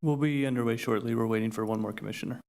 We'll be underway shortly. We're waiting for one more commissioner.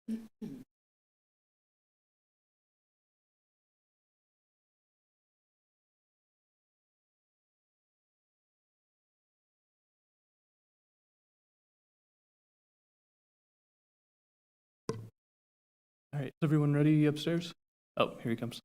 All right, is everyone ready upstairs? Oh, here he comes.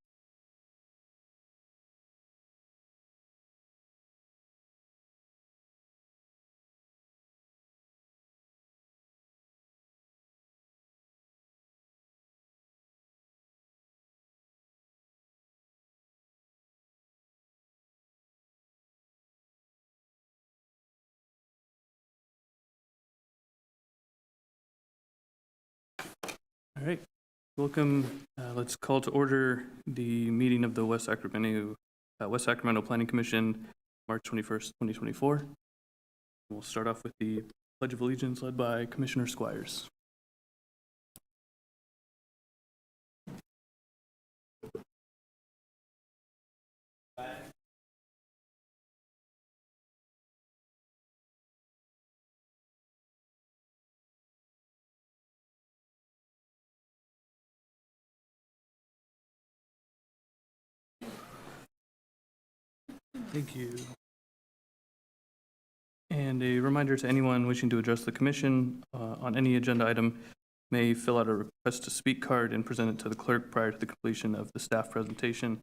All right, welcome. Let's call to order the meeting of the West Sacramento Planning Commission, March 21st, 2024. We'll start off with the Pledge of Allegiance led by Commissioner Squires. Thank you. And a reminder to anyone wishing to address the commission on any agenda item may fill out a request to speak card and present it to the clerk prior to the completion of the staff presentation.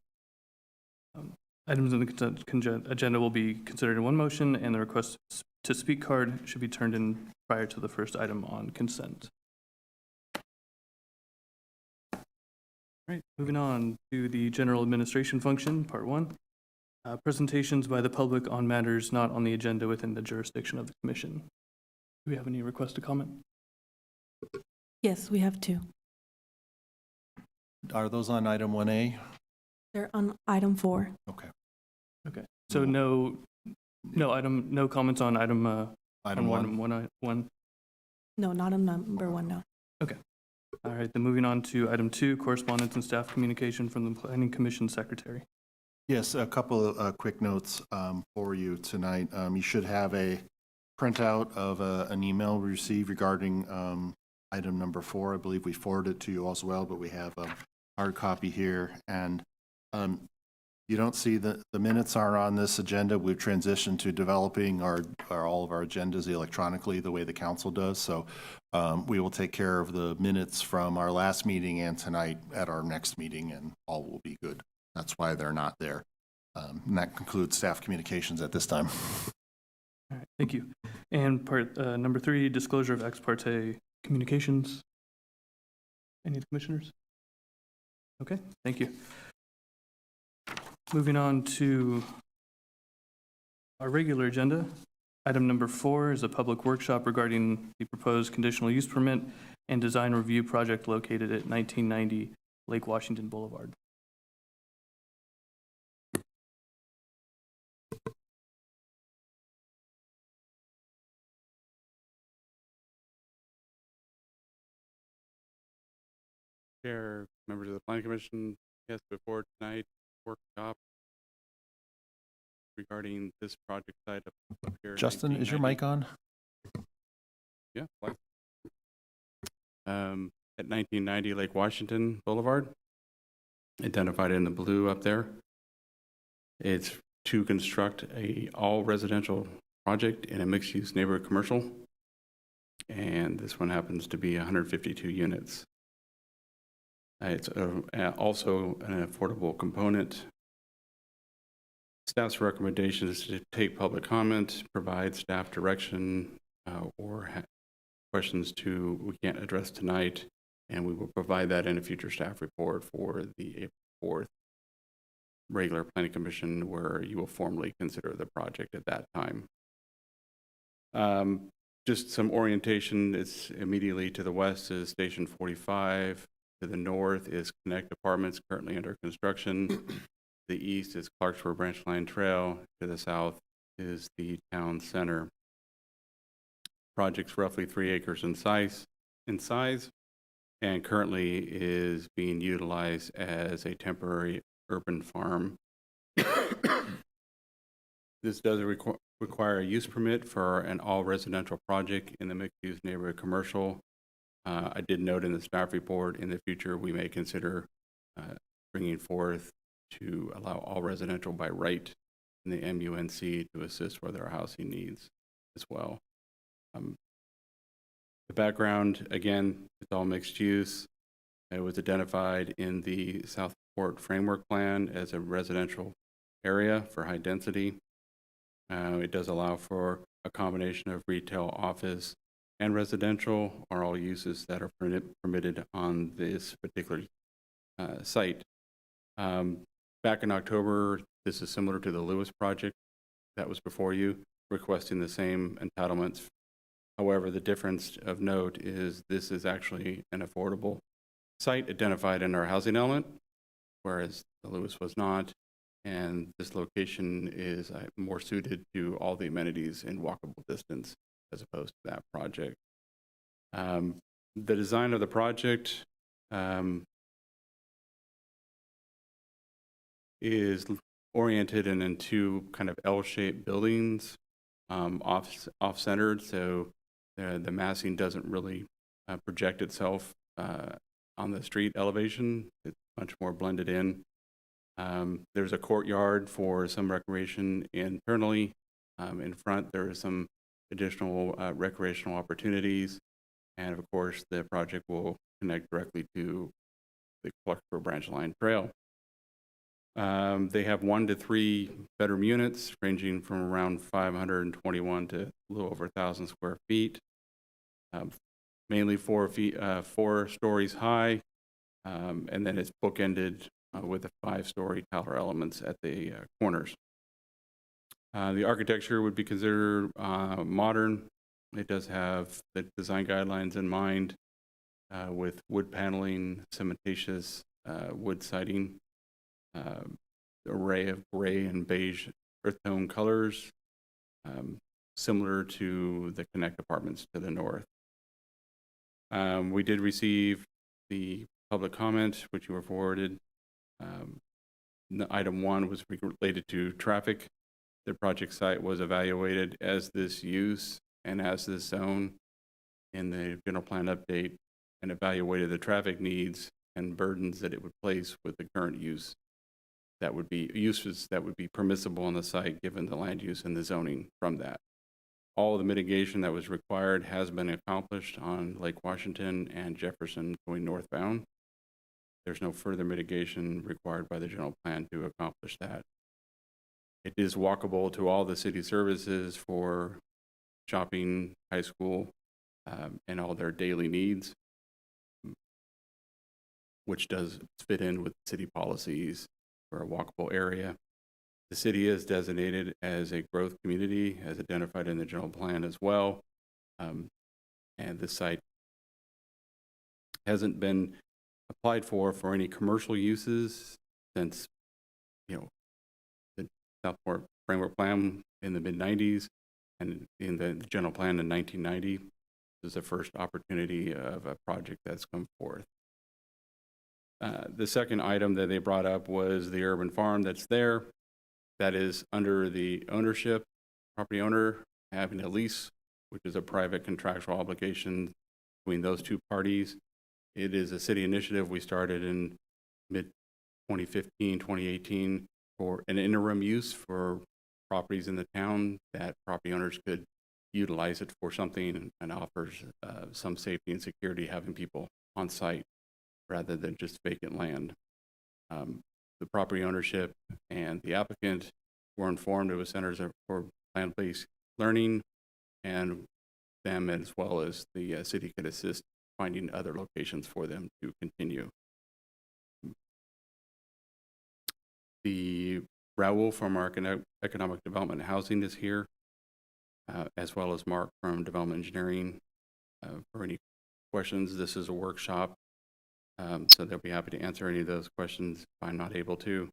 Items in the consent agenda will be considered in one motion, and the request to speak card should be turned in prior to the first item on consent. All right, moving on to the general administration function, part one. Presentations by the public on matters not on the agenda within the jurisdiction of the commission. Do we have any requests to comment? Yes, we have two. Are those on item 1A? They're on item 4. Okay. Okay, so no comments on item Item on 1. one. No, not on number 1, no. All right, then moving on to item 2, correspondence and staff communication from the Planning Commission Secretary. Yes, a couple of quick notes for you tonight. You should have a printout of an email we received regarding item number 4. I believe we forwarded it to you as well, but we have a hard copy here. And You don't see the minutes are on this agenda. We've transitioned to developing all of our agendas electronically the way the council does. So we will take care of the minutes from our last meeting and tonight at our next meeting, and all will be good. That's why they're not there. And that concludes staff communications at this time. All right, thank you. And number 3, disclosure of ex parte communications. Any of the commissioners? Okay, thank you. Moving on to our regular agenda. Item number 4 is a public workshop regarding the proposed conditional use permit and design review project located at 1990 Lake Washington Boulevard. Chair, members of the Planning Commission, yes, before tonight workshop regarding this project site up here. Justin, is your mic on? Yeah. At 1990 Lake Washington Boulevard, identified in the blue up there. It's to construct a all residential project in a mixed-use neighborhood commercial, and this one happens to be 152 units. It's also an affordable component. Staff's recommendation is to take public comment, provide staff direction, or questions we can't address tonight, and we will provide that in a future staff report for the April 4th regular Planning Commission, where you will formally consider the project at that time. Just some orientation. It's immediately to the west is Station 45. To the north is Connect Apartments, currently under construction. The east is Clarksburg Branch Line Trail. To the south is the town center. Project's roughly 3 acres in size, and currently is being utilized as a temporary urban farm. This does require a use permit for an all residential project in the mixed-use neighborhood commercial. I did note in the staff report, in the future, we may consider bringing forth to allow all residential by right in the MUNC to assist with our housing needs as well. The background, again, it's all mixed use. It was identified in the Southport Framework Plan as a residential area for high density. It does allow for a combination of retail, office, and residential are all uses that are permitted on this particular site. Back in October, this is similar to the Lewis project that was before you, requesting the same entitlements. However, the difference of note is this is actually an affordable site identified in our housing element, whereas the Lewis was not. And this location is more suited to all the amenities in walkable distance as opposed to that project. The design of the project is oriented in two kind of L-shaped buildings, off-centered, so the massing doesn't really project itself on the street elevation. It's much more blended in. There's a courtyard for some recreation internally. In front, there are some additional recreational opportunities. And of course, the project will connect directly to the Clarksburg Branch Line Trail. They have 1 to 3 bedroom units ranging from around 521 to a little over 1,000 square feet. Mainly 4 stories high, and then it's bookended with the 5-story tower elements at the corners. The architecture would be considered modern. It does have the design guidelines in mind with wood paneling, cementitious wood siding, array of gray and beige earth tone colors, similar to the Connect Apartments to the north. We did receive the public comment, which you were forwarded. Item 1 was related to traffic. The project site was evaluated as this use and as this zone in the general plan update, and evaluated the traffic needs and burdens that it would place with the current use. that would be uses that would be permissible on the site given the land use and the zoning from that. All of the mitigation that was required has been accomplished on Lake Washington and Jefferson going northbound. There's no further mitigation required by the general plan to accomplish that. It is walkable to all the city services for shopping, high school, and all their daily needs, which does fit in with city policies for a walkable area. The city is designated as a growth community, as identified in the general plan as well. And the site hasn't been applied for any commercial uses since, the Southport Framework Plan in the mid-90s and in the general plan in 1990. This is the first opportunity of a project that's come forth. The second item that they brought up was the urban farm that's there. That is under the ownership, property owner having a lease, which is a private contractual obligation between those two parties. It is a city initiative we started in mid-2015, 2018 for an interim use for properties in the town that property owners could utilize it for something and offers some safety and security having people on site rather than just vacant land. The property ownership and the applicant were informed it was Centers for Land-Based Learning, and them as well as the city could assist finding other locations for them to continue. The Raul from our Economic Development and Housing is here, as well as Mark from Development Engineering. For any questions, this is a workshop. So they'll be happy to answer any of those questions if I'm not able to.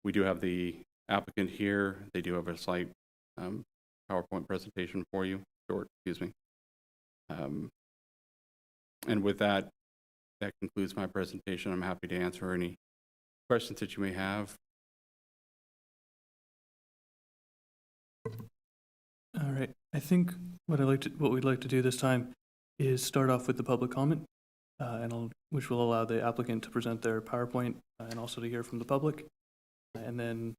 We do have the applicant here. They do have a slight PowerPoint presentation for you, excuse me. And with that, that concludes my presentation. I'm happy to answer any questions that you may have. All right. I think what we'd like to do this time is start off with the public comment, which will allow the applicant to present their PowerPoint and also to hear from the public. And then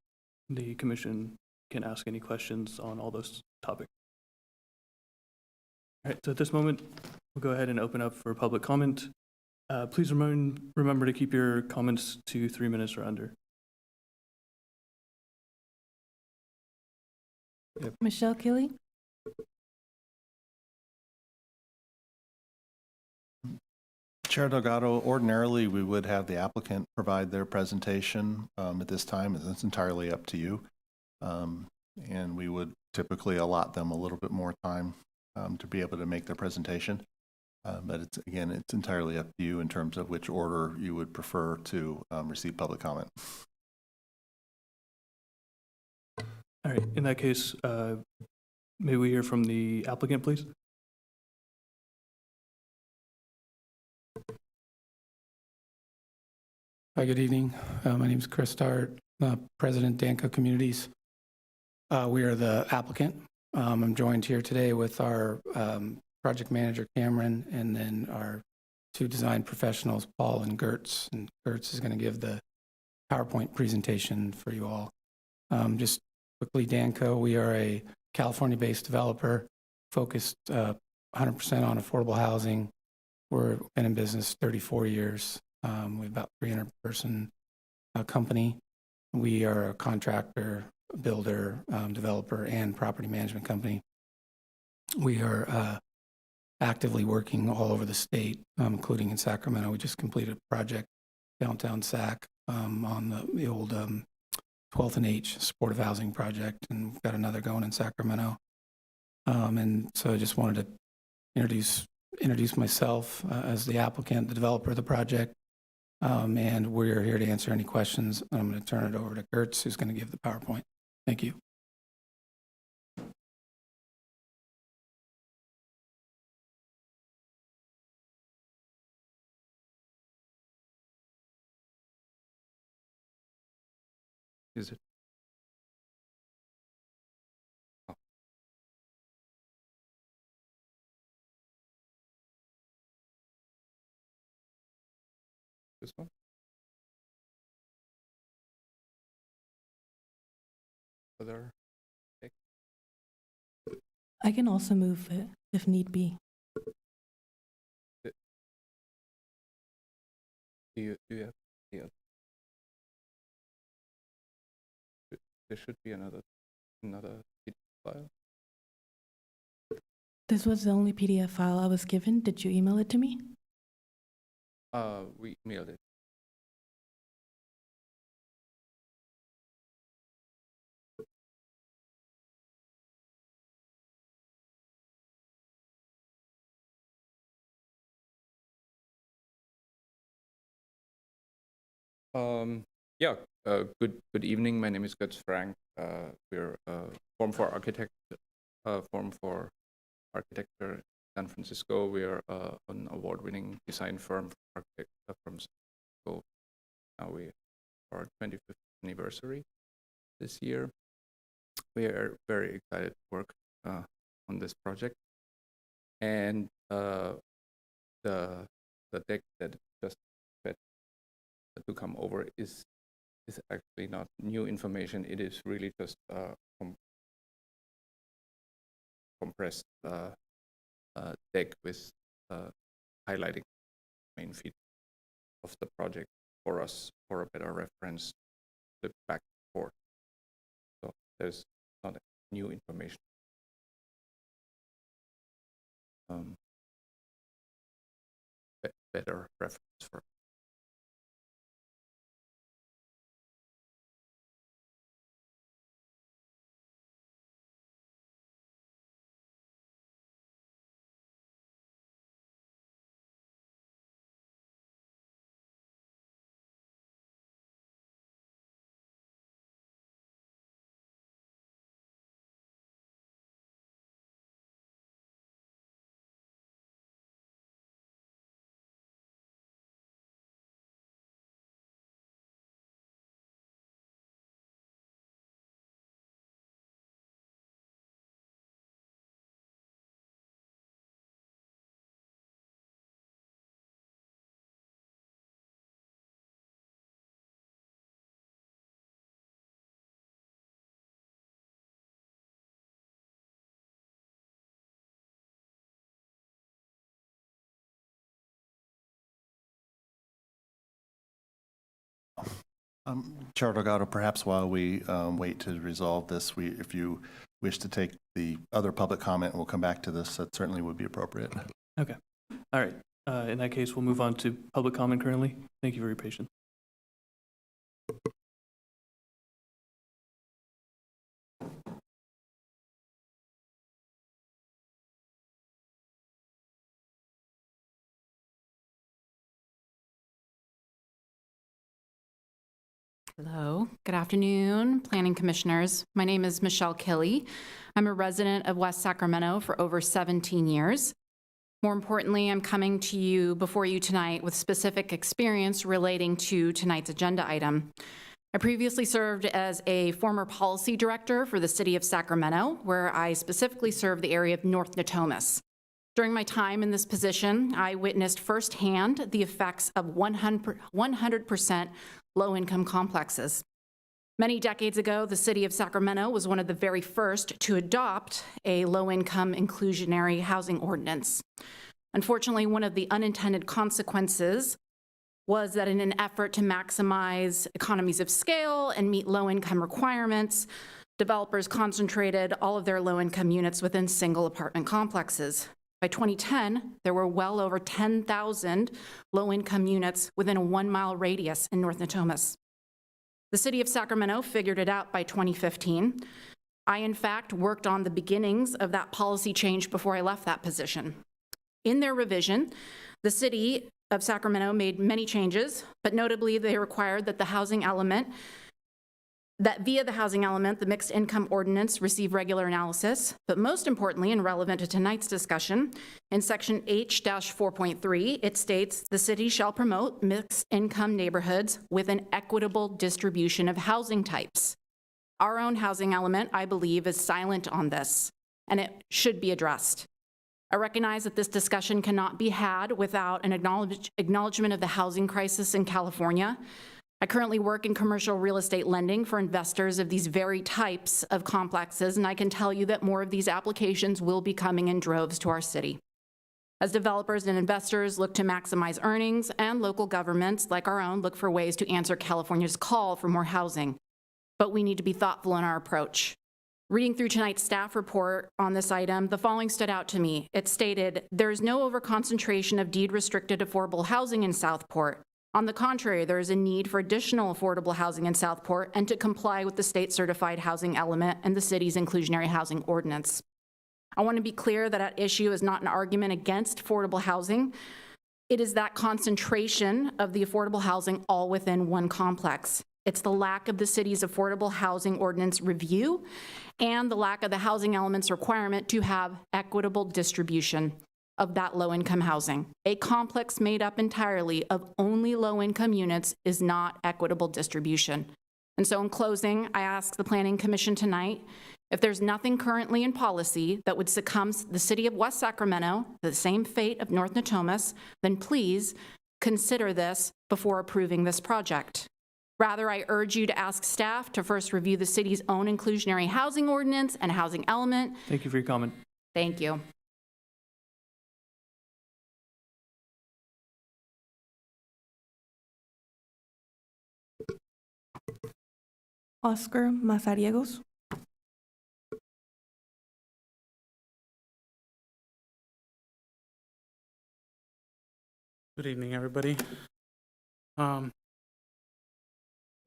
the commission can ask any questions on all those topics. All right. So at this moment, we'll go ahead and open up for public comment. Please remember to keep your comments to 3 minutes or under. Michelle Kelly? Chair Delgado, ordinarily we would have the applicant provide their presentation at this time. It's entirely up to you. And we would typically allot them a little bit more time to be able to make their presentation. But it's entirely up to you in terms of which order you would prefer to receive public comment. All right. In that case, may we hear from the applicant, please? Hi, good evening. My name is Chris Start, President, Danco Communities. We are the applicant. I'm joined here today with our project manager, Cameron, and then our two design professionals, Paul and Gertz. And Gertz is going to give the PowerPoint presentation for you all. Just quickly, Danco, we are a California-based developer focused 100% on affordable housing. We've been in business 34 years. We've about 300-person company. We are a contractor, builder, developer, and property management company. We are actively working all over the state, including in Sacramento. We just completed a project downtown Sac on the old 12th and H supportive housing project, and we've got another going in Sacramento. And so I just wanted to introduce myself as the applicant, the developer of the project. And we're here to answer any questions. I'm going to turn it over to Gertz, who's going to give the PowerPoint. Thank you. Is it? Oh. This one? other. I can also move it if need be. Do you have the other? There should be another PDF file. This was the only PDF file I was given. Did you email it to me? We emailed it. Yeah, good evening. My name is Götz Frank. We're a firm for architecture in San Francisco. We are an award-winning design firm for architecture from San Francisco. Now we are 25th anniversary this year. We are very excited to work on this project, and the deck that just to come over is actually not new information. It is really just compressed deck with highlighting main features of the project for us for a better reference, flip back and forth. So there's not new information. Better reference for. Chair Delgado, perhaps while we wait to resolve this, if you wish to take the other public comment, we'll come back to this. That certainly would be appropriate. Okay. All right. In that case, we'll move on to public comment currently. Thank you for your patience. Hello, good afternoon, Planning Commissioners. My name is Michelle Kelly. I'm a resident of West Sacramento for over 17 years. More importantly, I'm coming to you before you tonight with specific experience relating to tonight's agenda item. I previously served as a former policy director for the city of Sacramento, where I specifically served the area of North Natomas. During my time in this position, I witnessed firsthand the effects of 100% low-income complexes. Many decades ago, the city of Sacramento was one of the very first to adopt a low-income inclusionary housing ordinance. Unfortunately, one of the unintended consequences was that in an effort to maximize economies of scale and meet low-income requirements, developers concentrated all of their low-income units within single apartment complexes. By 2010, there were well over 10,000 low-income units within a 1-mile radius in North Natomas. The city of Sacramento figured it out by 2015. I, in fact, worked on the beginnings of that policy change before I left that position. In their revision, the city of Sacramento made many changes, but notably they required that the housing element via the housing element, the mixed income ordinance receive regular analysis, but most importantly and relevant to tonight's discussion, in section H-4.3, it states the city shall promote mixed income neighborhoods with an equitable distribution of housing types. Our own housing element, I believe, is silent on this, and it should be addressed. I recognize that this discussion cannot be had without an acknowledgement of the housing crisis in California. I currently work in commercial real estate lending for investors of these very types of complexes, and I can tell you that more of these applications will be coming in droves to our city. As developers and investors look to maximize earnings, and local governments like our own look for ways to answer California's call for more housing. But we need to be thoughtful in our approach. Reading through tonight's staff report on this item, the following stood out to me. It stated, there is no overconcentration of deed-restricted affordable housing in Southport. On the contrary, there is a need for additional affordable housing in Southport and to comply with the state-certified housing element and the city's inclusionary housing ordinance. I want to be clear that at issue is not an argument against affordable housing. It is that concentration of the affordable housing all within one complex. It's the lack of the city's affordable housing ordinance review and the lack of the housing elements requirement to have equitable distribution of that low-income housing. A complex made up entirely of only low-income units is not equitable distribution. And so in closing, I ask the Planning Commission tonight, if there's nothing currently in policy that would succumb the city of West Sacramento to the same fate of North Natomas, then please consider this before approving this project. Rather, I urge you to ask staff to first review the city's own inclusionary housing ordinance and housing element. Thank you for your comment. Thank you. Oscar Mazariegos. Good evening, everybody.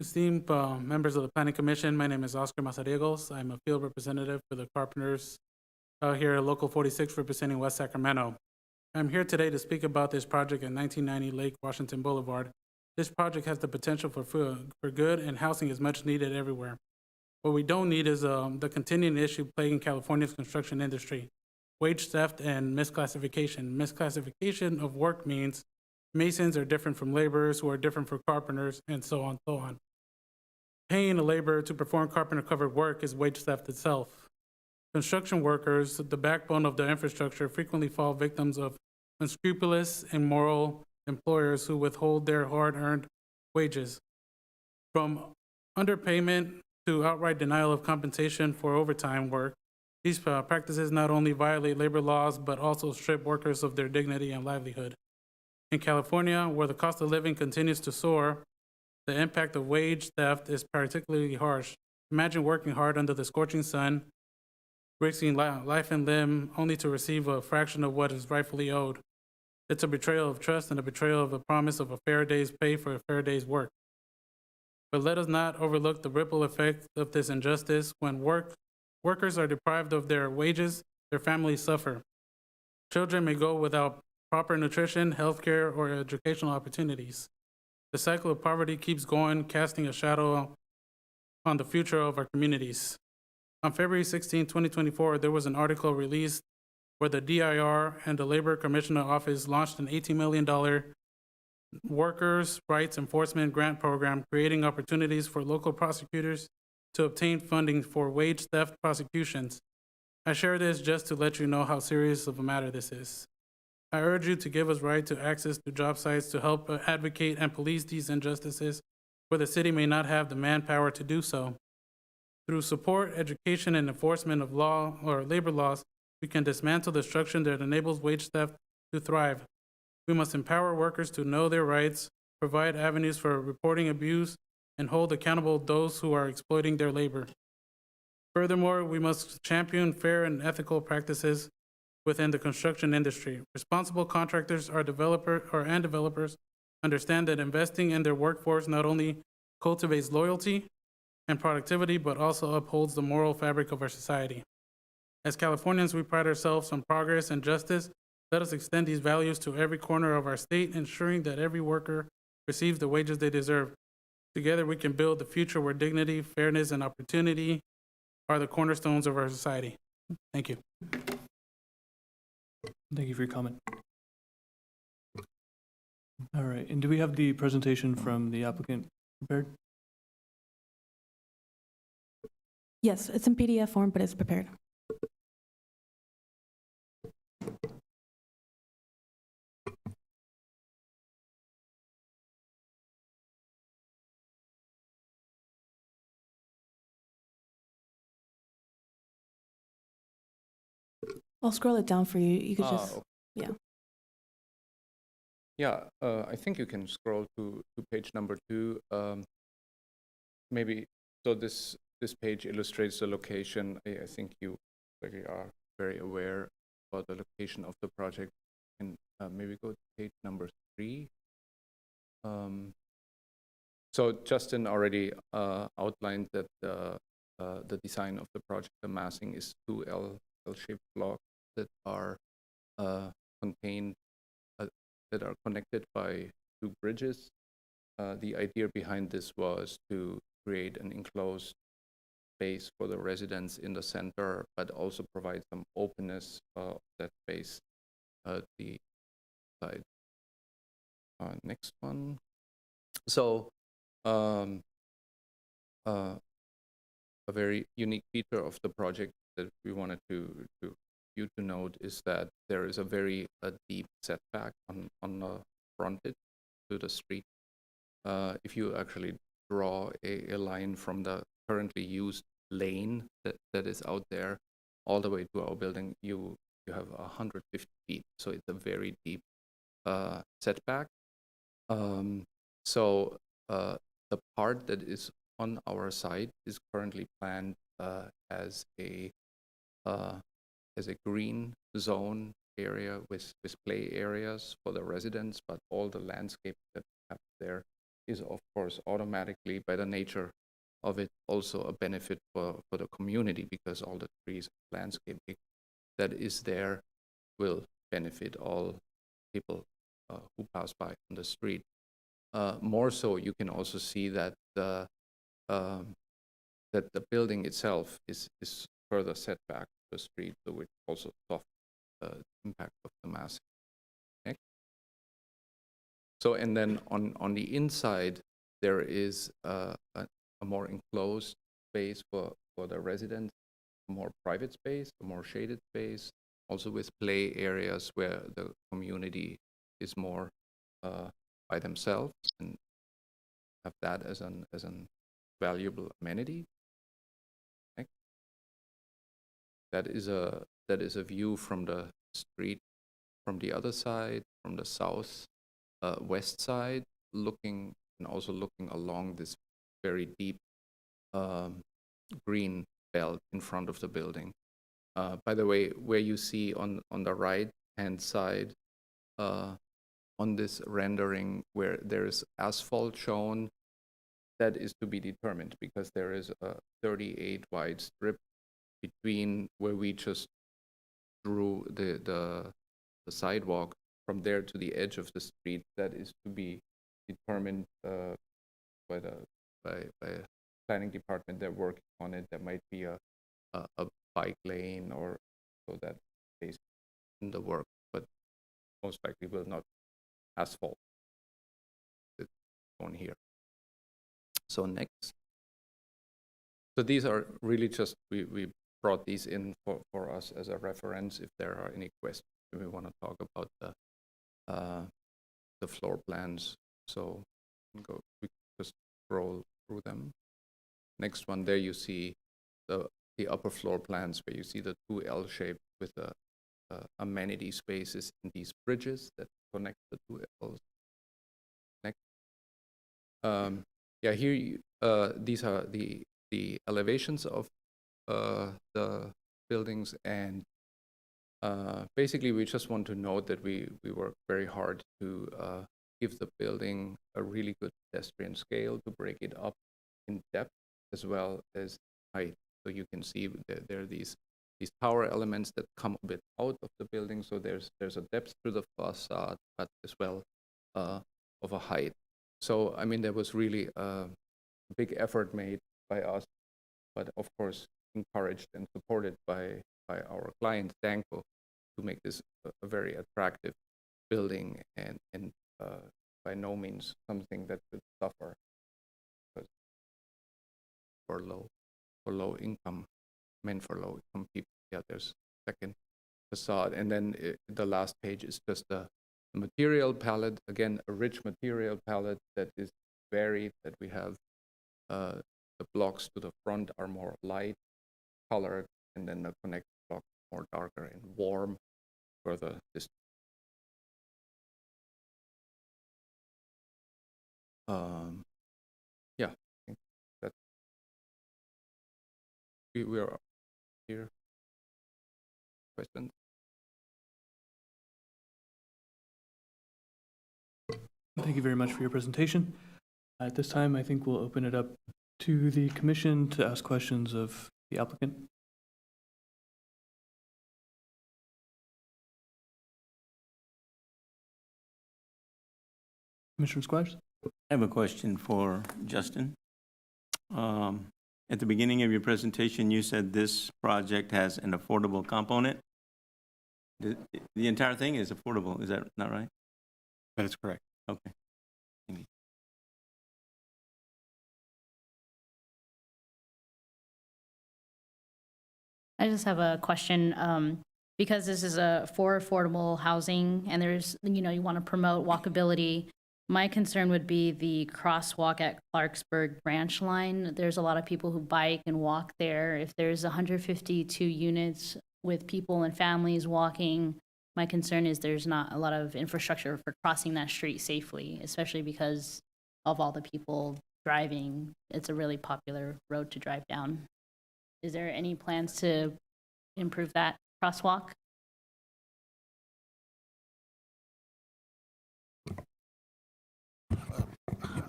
Esteemed members of the Planning Commission, my name is Oscar Mazariegos. I'm a field representative for the Carpenters here at Local 46 representing West Sacramento. I'm here today to speak about this project at 1990 Lake Washington Boulevard. This project has the potential for good, and housing is much needed everywhere. What we don't need is the continuing issue plaguing California's construction industry: wage theft and misclassification. Misclassification of work means masons are different from laborers, who are different from carpenters, and so on, so on. Paying a laborer to perform carpenter-covered work is wage theft itself. Construction workers, the backbone of the infrastructure, frequently fall victims of unscrupulous and immoral employers who withhold their hard-earned wages. From underpayment to outright denial of compensation for overtime work, these practices not only violate labor laws, but also strip workers of their dignity and livelihood. In California, where the cost of living continues to soar, the impact of wage theft is particularly harsh. Imagine working hard under the scorching sun, risking life and limb only to receive a fraction of what is rightfully owed. It's a betrayal of trust and a betrayal of the promise of a fair day's pay for a fair day's work. But let us not overlook the ripple effect of this injustice. When workers are deprived of their wages, their families suffer. Children may go without proper nutrition, healthcare, or educational opportunities. The cycle of poverty keeps going, casting a shadow on the future of our communities. On February 16, 2024, there was an article released where the DIR and the Labor Commissioner Office launched an $18 million workers' rights enforcement grant program, creating opportunities for local prosecutors to obtain funding for wage theft prosecutions. I share this just to let you know how serious of a matter this is. I urge you to give us right to access to job sites to help advocate and police these injustices where the city may not have the manpower to do so. Through support, education, and enforcement of law or labor laws, we can dismantle the structure that enables wage theft to thrive. We must empower workers to know their rights, provide avenues for reporting abuse, and hold accountable those who are exploiting their labor. Furthermore, we must champion fair and ethical practices within the construction industry. Responsible contractors and developers understand that investing in their workforce not only cultivates loyalty and productivity, but also upholds the moral fabric of our society. As Californians, we pride ourselves on progress and justice. Let us extend these values to every corner of our state, ensuring that every worker receives the wages they deserve. Together, we can build the future where dignity, fairness, and opportunity are the cornerstones of our society. Thank you. Thank you for your comment. All right, and do we have the presentation from the applicant prepared? Yes, it's in PDF form, but it's prepared. I'll scroll it down for you. You could Ah, just, okay. yeah. Yeah, I think you can scroll to page number 2. Maybe, so this page illustrates the location. I think you already are very aware about the location of the project. And maybe go to page number 3. So Justin already outlined that the design of the project, the massing, is 2 L-shaped blocks that are contained, that are connected by 2 bridges. The idea behind this was to create an enclosed space for the residents in the center, but also provide some openness of that space the side. Next one. So a very unique feature of the project that we wanted you to note is that there is a very deep setback on the frontage to the street. If you actually draw a line from the currently used lane that is out there all the way to our building, you have 150 feet. So it's a very deep setback. So the part that is on our site is currently planned as a green zone area with play areas for the residents, but all the landscape that we have there is, of course, automatically, by the nature of it, also a benefit for the community, because all the trees, landscaping that is there will benefit all people who pass by on the street. More so, you can also see that the building itself is further set back to the street, so which also softens the impact of the mass. Okay. So, and then on the inside, there is a more enclosed space for the residents, a more private space, a more shaded space, also with play areas where the community is more by themselves and have that as an valuable amenity. Okay. That is a view from the street from the other side, from the south west side, looking along this very deep green belt in front of the building. By the way, where you see on the right hand side on this rendering where there is asphalt shown, that is to be determined, because there is a 38 wide strip between where we just drew the sidewalk from there to the edge of the street. That is to be determined by planning department. They're working on it. There might be a bike lane or so that is in the work, but most likely will not asphalt. It's on here. So next. So these are really just, we brought these in for us as a reference. If there are any questions, we want to talk about the floor plans. So we just scroll through them. Next one, there you see the upper floor plans where you see the 2 L shape with the amenity spaces in these bridges that connect the 2 L's. Next. Yeah, here these are the elevations of the buildings, and basically we just want to note that we work very hard to give the building a really good pedestrian scale, to break it up in depth as well as height. So you can see there are these tower elements that come a bit out of the building, so there's a depth to the facade, but as well of a height. So I mean, there was really a big effort made by us, but of course encouraged and supported by our client Danco to make this a very attractive building, and by no means something that could suffer for low income, meant for low income people. Yeah, there's second facade, and then the last page is just the material palette. Again, a rich material palette that is varied, that we have. The blocks to the front are more light colored, and then the connected blocks more more darker and warm for the this. Yeah, I think that we are here. Questions? Thank you very much for your presentation. At this time, I think we'll open it up to the commission to ask questions of the applicant. Commissioner Squires? I have a question for Justin. At the beginning of your presentation, you said this project has an affordable component. The entire thing is affordable, is that not right? That is correct. Okay. Thank you. I just have a question, because this is for affordable housing and there's, you want to promote walkability. My concern would be the crosswalk at Clarksburg branch line. There's a lot of people who bike and walk there. If there's 152 units with people and families walking, my concern is there's not a lot of infrastructure for crossing that street safely, especially because of all the people driving. It's a really popular road to drive down. Is there any plans to improve that crosswalk?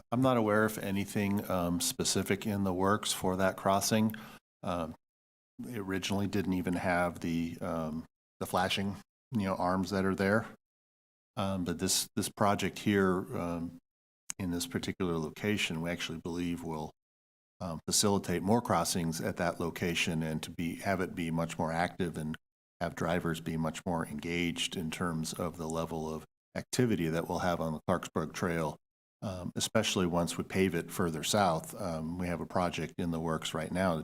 I'm not aware of anything specific in the works for that crossing. It originally didn't even have the flashing, arms that are there. But this project here, in this particular location, we actually believe will facilitate more crossings at that location and to have it be much more active and have drivers be much more engaged in terms of the level of activity that we'll have on the Clarksburg Trail. Especially once we pave it further south. We have a project in the works right now to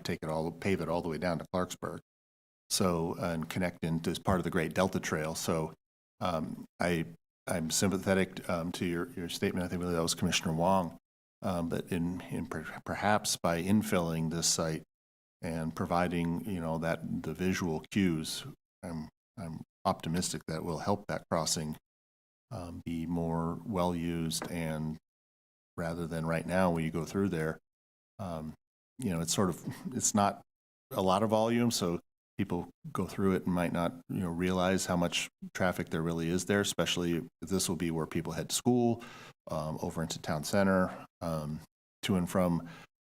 pave it all the way down to Clarksburg. So, and connect into as part of the Great Delta Trail. So, I'm sympathetic to your statement. I think that was Commissioner Wong. But perhaps by infilling this site and providing, the visual cues, I'm optimistic that will help that crossing be more well used, and rather than right now when you go through there, it's not a lot of volume, so people go through it and might not realize how much traffic there really is there, especially if this will be where people head to school, over into town center, to and from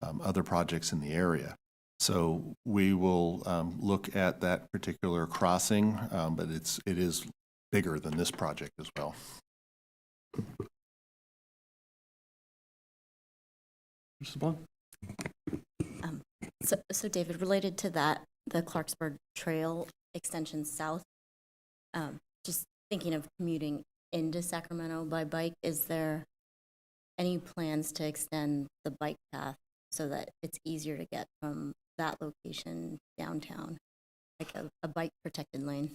other projects in the area. So we will look at that particular crossing, but it is bigger than this project as well. Mr. Blunt? So David, related to that, the Clarksburg Trail extension south, just thinking of commuting into Sacramento by bike, is there any plans to extend the bike path so that it's easier to get from that location downtown, like a bike protected lane?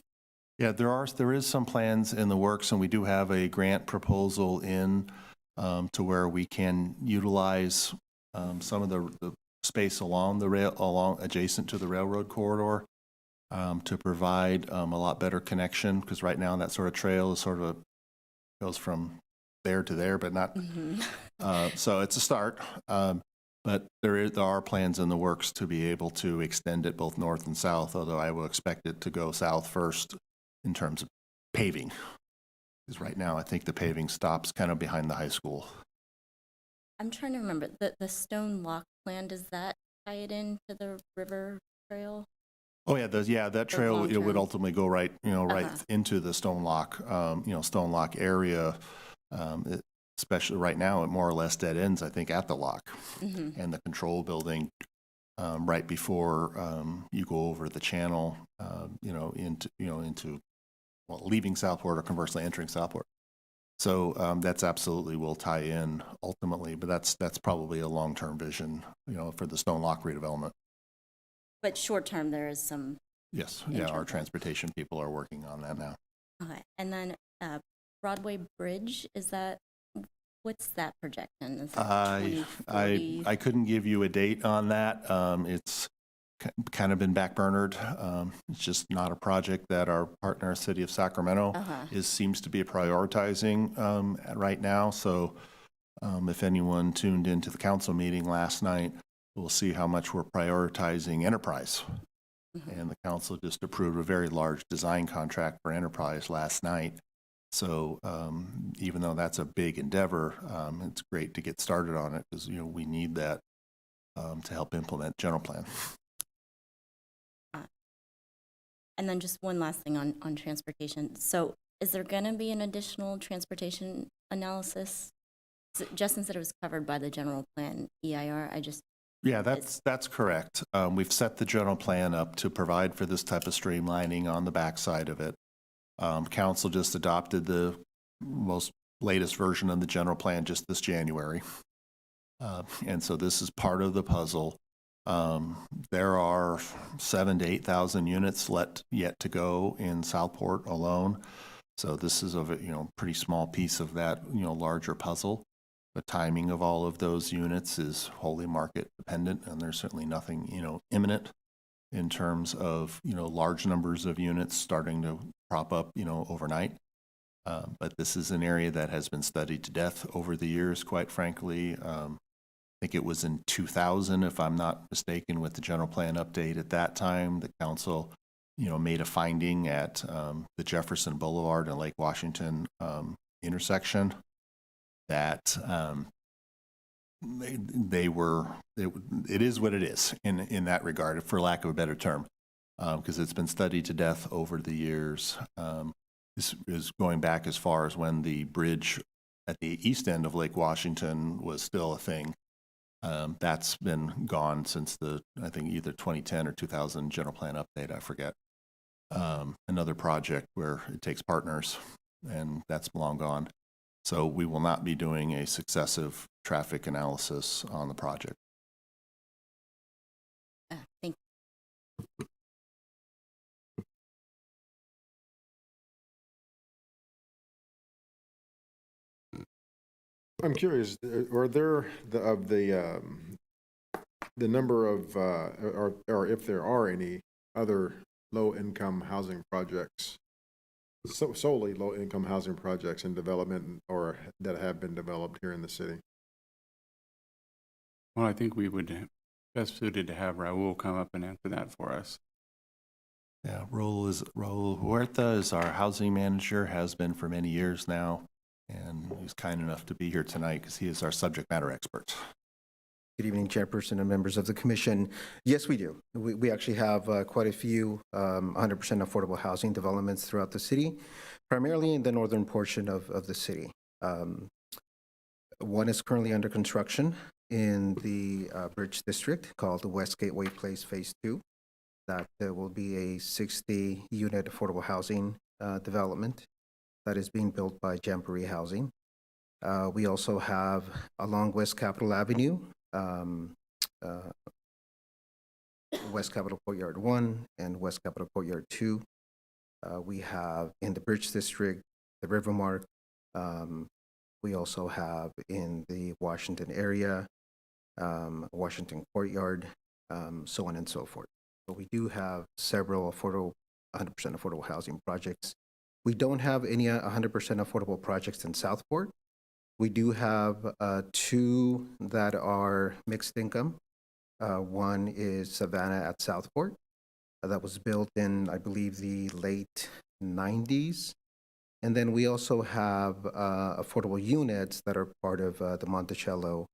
Yeah, there is some plans in the works, and we do have a grant proposal in to where we can utilize some of the space along adjacent to the railroad corridor to provide a lot better connection, because right now that sort of trail is goes from there to there, but not. So it's a start, but there are plans in the works to be able to extend it both north and south. Although I will expect it to go south first in terms of paving, because right now I think the paving stops kind of behind the high school. I'm trying to remember, the Stone Lock plan, does that tie it into the river trail? Oh yeah, that trail long would term. ultimately go right into the Stone Lock, Stone Lock area, especially right now it more or less dead ends, I think, at the lock and the control building right before you go over the channel, into leaving Southport or conversely entering Southport. So that's absolutely will tie in ultimately, but that's probably a long-term vision, for the Stone Lock redevelopment. But short term, there is some. Yes, yeah, our transportation people are working on that now. Okay, and then Broadway Bridge, what's that projection? Is that 2040? I couldn't give you a date on that. It's kind of been backburnered. It's just not a project that our partner, City of Sacramento, seems to be prioritizing right now. So if anyone tuned into the council meeting last night, we'll see how much we're prioritizing Enterprise. And the council just approved a very large design contract for Enterprise last night. So even though that's a big endeavor, it's great to get started on it because, we need that to help implement general plan. And then just one last thing on transportation. So is there going to be an additional transportation analysis? Justin said it was covered by the general plan EIR. Yeah, that's correct. We've set the general plan up to provide for this type of streamlining on the backside of it. Council just adopted the most latest version of the general plan just this January. And so this is part of the puzzle. There are 7,000 to 8,000 units yet to go in Southport alone. So this is a pretty small piece of that larger puzzle. The timing of all of those units is wholly market dependent, and there's certainly nothing imminent in terms of large numbers of units starting to prop up overnight. But this is an area that has been studied to death over the years, quite frankly. I think it was in 2000, if I'm not mistaken, with the general plan update at that time, the council made a finding at the Jefferson Boulevard and Lake Washington intersection that it is what it is in that regard, for lack of a better term, because it's been studied to death over the years. This is going back as far as when the bridge at the east end of Lake Washington was still a thing. That's been gone since I think either 2010 or 2000 general plan update, I forget. Another project where it takes partners, and that's long gone. So we will not be doing a successive traffic analysis on the project. Thank you. I'm curious, are there the number of, or if there are any other low-income housing projects, solely low-income housing projects in development or that have been developed here in the city? Well, I think we would best suited to have Raul come up and answer that for us. Yeah, Raul Huerta is our housing manager, has been for many years now, and he's kind enough to be here tonight because he is our subject matter expert. Good evening, Chairperson and members of the Commission. Yes, we do. We actually have quite a few 100% affordable housing developments throughout the city, primarily in the northern portion of the city. One is currently under construction in the Bridge District called the West Gateway Place Phase 2. That will be a 60-unit affordable housing development that is being built by Jamboree Housing. We also have along West Capitol Avenue, West Capitol Courtyard 1 and West Capitol Courtyard 2. We have in the Bridge District, the Rivermark. We also have in the Washington area, Washington Courtyard, so on and so forth. So we do have several 100% affordable housing projects. We don't have any 100% affordable projects in Southport. We do have two that are mixed income. One is Savannah at Southport. That was built in, I believe, the late 90s. And then we also have affordable units that are part of the Monticello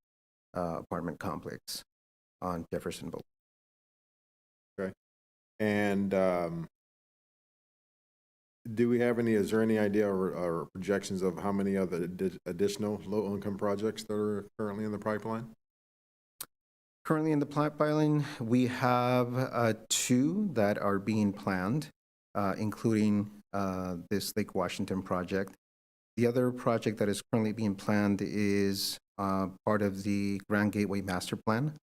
apartment complex on Jefferson Boulevard. Okay. And is there any idea or projections of how many other additional low-income projects that are currently in the pipeline? Currently in the pipeline, we have two that are being planned, including this Lake Washington project. The other project that is currently being planned is part of the Grand Gateway Master Plan,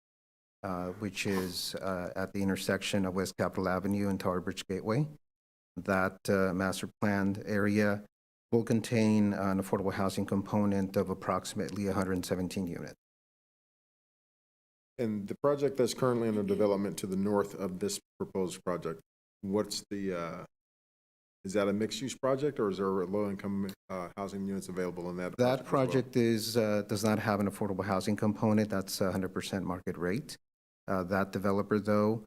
which is at the intersection of West Capitol Avenue and Tower Bridge Gateway. That master planned area will contain an affordable housing component of approximately 117 units. And the project that's currently under development to the north of this proposed project, what's the, is that a mixed-use project, or is there low-income housing units available in that? That as well? project is, does not have an affordable housing component. That's 100% market rate. That developer, though,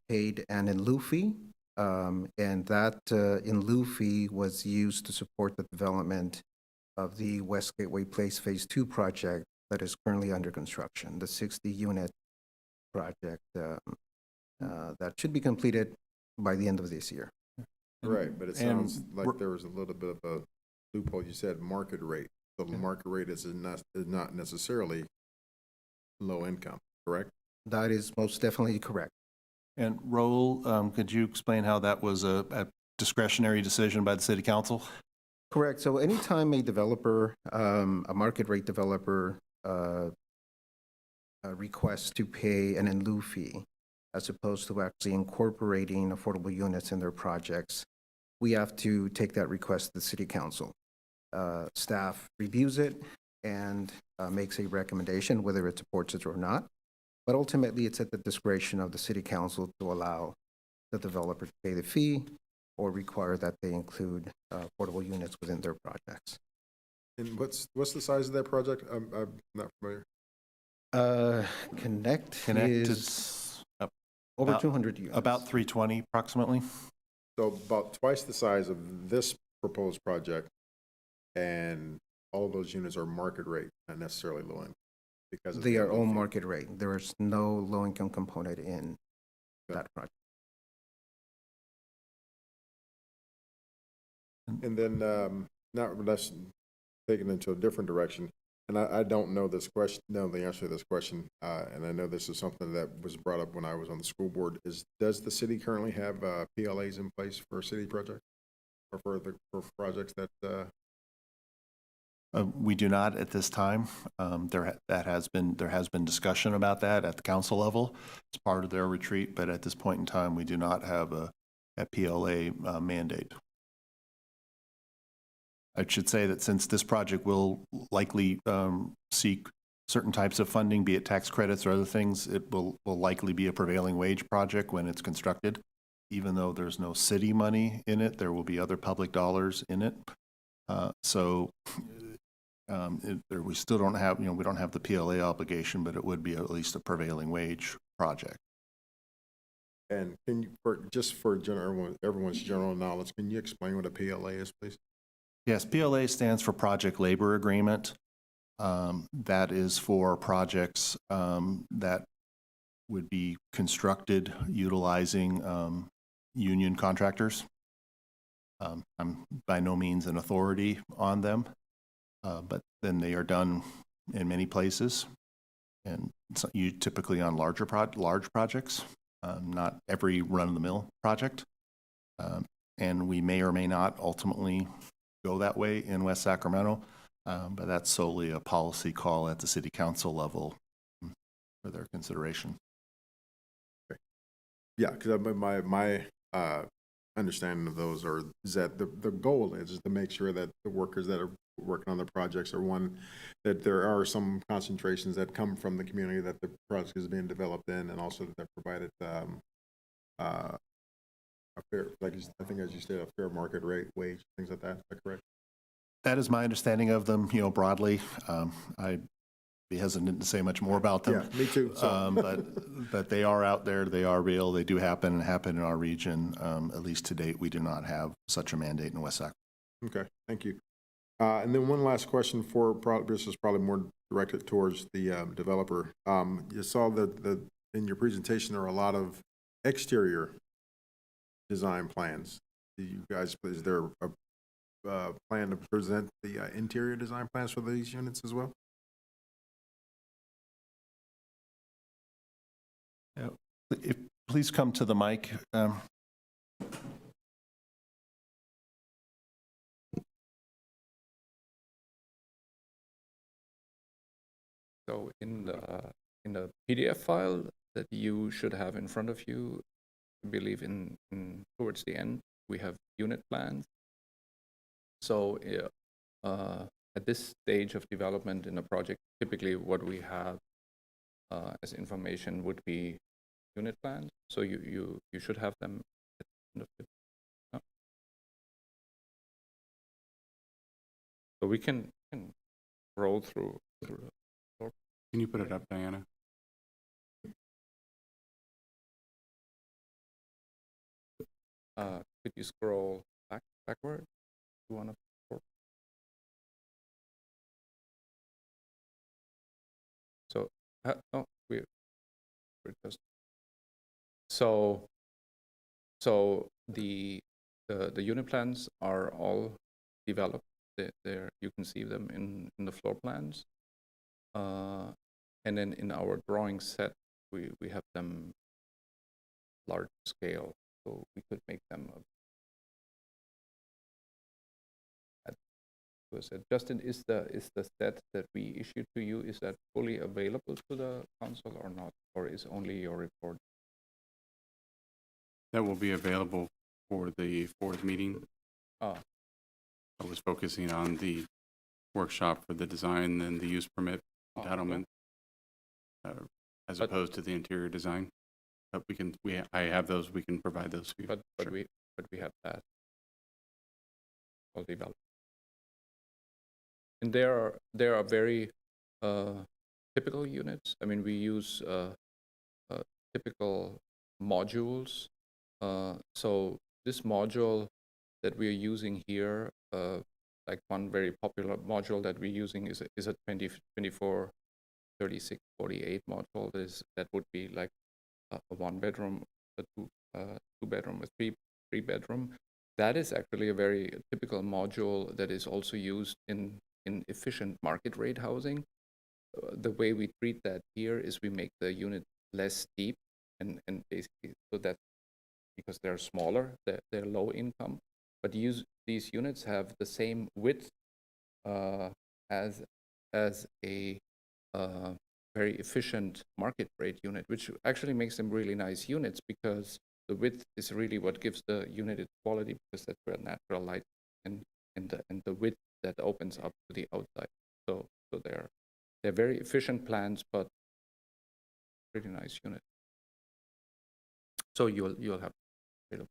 paid an in lieu fee, and that in lieu fee was used to support the development of the West Gateway Place Phase 2 project that is currently under construction, the 60-unit project that should be completed by the end of this year. Right, but it And sounds like there was a little bit of a loophole. You said market rate. So the market rate is not necessarily low income, correct? That is most definitely correct. And Raul, could you explain how that was a discretionary decision by the city council? Correct. So anytime a developer, a market rate developer, requests to pay an in lieu fee, as opposed to actually incorporating affordable units in their projects, we have to take that request to the city council. Staff reviews it and makes a recommendation, whether it supports it or not. But ultimately, it's at the discretion of the city council to allow the developer to pay the fee or require that they include affordable units within their projects. And what's the size of that project? I'm not familiar. Connect Connect is is over about- 200 units. about 320 approximately. So about twice the size of this proposed project, and all of those units are market rate, not necessarily low income. Because of They the are in lieu all fee. market rate. There is no low-income component in that project. And then, not, let's take it into a different direction. And I don't know this question, know the answer to this question, and I know this is something that was brought up when I was on the school board, does the city currently have PLAs in place for city projects? Or for projects that, We do not at this time. There has been discussion about that at the council level. It's part of their retreat, but at this point in time, we do not have a PLA mandate. I should say that since this project will likely seek certain types of funding, be it tax credits or other things, it will likely be a prevailing wage project when it's constructed. Even though there's no city money in it, there will be other public dollars in it. We still don't have, we don't have the PLA obligation, but it would be at least a prevailing wage project. and can you, just for everyone's general knowledge, can you explain what a PLA is, please? Yes, PLA stands for Project Labor Agreement. That is for projects that would be constructed utilizing union contractors. I'm by no means an authority on them, but then they are done in many places, and you typically on large projects, not every run-of-the-mill project. And we may or may not ultimately go that way in West Sacramento, but that's solely a policy call at the city council level for their consideration. Yeah, because my understanding of those is that the goal is to make sure that the workers that are working on the projects are that there are some concentrations that come from the community that the project is being developed in, and also that they're provided a fair, like I think as you said, a fair market rate, wage, things like that. Is that correct? That is my understanding of them, broadly. I'd be hesitant to say much more about them. Yeah, me too. So. But they are out there, they are real, they do happen in our region. At least to date, we do not have such a mandate in West Sacramento. Okay, thank you. And then one last question this is probably more directed towards the developer. You saw that in your presentation there are a lot of exterior design plans. Do you guys, is there a plan to present the interior design plans for these units as well? Please come to the mic. So in the PDF file that you should have in front of you, I believe in towards the end, we have unit plans. So at this stage of development in a project, typically what we have as information would be unit plans. So you should have them at the end of the. No. So we can roll through. Can you put it up, Diana? Could you scroll backward to one of the. So no, we're just so the unit plans are all developed. There you can see them in the floor plans, and then in our drawing set we have them large scale, so we could make them. Justin, is the set that we issued to you, is that fully available to the council or not, or is only your report? That will be available for the 4th meeting. Ah, I was focusing on the workshop for the design and the use permit entitlement, as opposed to the interior design. But I have those. We can provide those to you. but Sure. we have that all developed. And there are very typical units. I mean, we use typical modules. So this module that we are using here, like one very popular module that we're using is a 24, 36, 48 module. That would be like a 1-bedroom, a 2-bedroom, a 3-bedroom. That is actually a very typical module that is also used in efficient market rate housing. The way we treat that here is we make the unit less steep, and basically so that because they're smaller, they're low income, but these units have the same width as a very efficient market rate unit, which actually makes them really nice units because the width is really what gives the unit its quality, because that's where natural light and the width that opens up to the outside. So they're very efficient plans, but pretty nice unit. So you'll have available.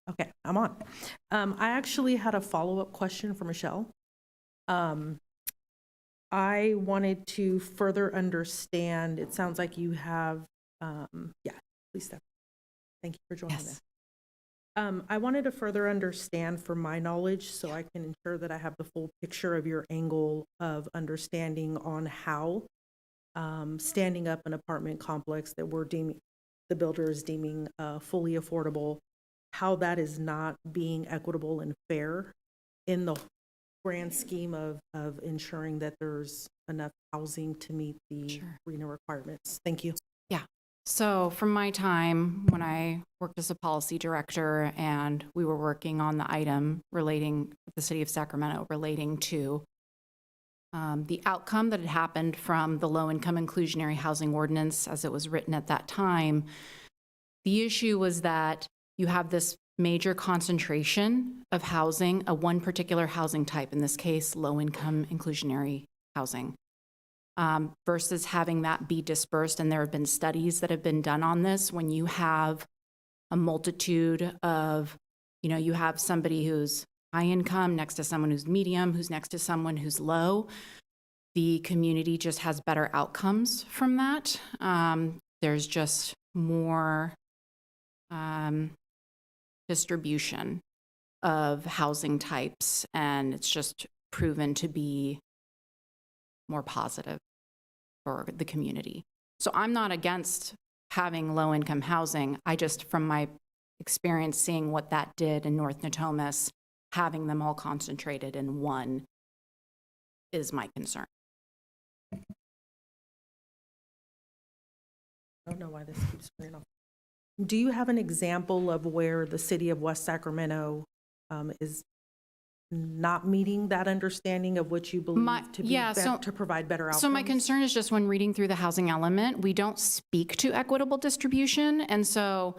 Okay, I'm on. I actually had a follow-up question for Michelle. I wanted to further understand, it sounds like you have, yeah, please step. Thank you for joining Yes. us. I wanted to further understand for my knowledge so I can ensure that I have the full picture of your angle of understanding on how standing up an apartment complex that the builder is deeming fully affordable, how that is not being equitable and fair in the grand scheme of ensuring that there's enough housing to meet the RHNA requirements. Thank you. So from my time when I worked as a policy director and we were working on the item relating the city of Sacramento relating to the outcome that had happened from the low-income inclusionary housing ordinance as it was written at that time, the issue was that you have this major concentration of housing, one particular housing type, in this case, low-income inclusionary housing. Versus having that be dispersed. And there have been studies that have been done on this. When you have a multitude of, you have somebody who's high income next to someone who's medium, who's next to someone who's low, the community just has better outcomes from that. There's just more distribution of housing types, and it's just proven to be more positive for the community. So I'm not against having low-income housing. I just, from my experience seeing what that did in North Natomas, having them all concentrated in one is my concern. I don't know why this keeps turning off. Do you have an example of where the city of West Sacramento is not meeting that understanding of what you believe to be to provide better outcomes? So my concern is just when reading through the housing element, we don't speak to equitable distribution. And so,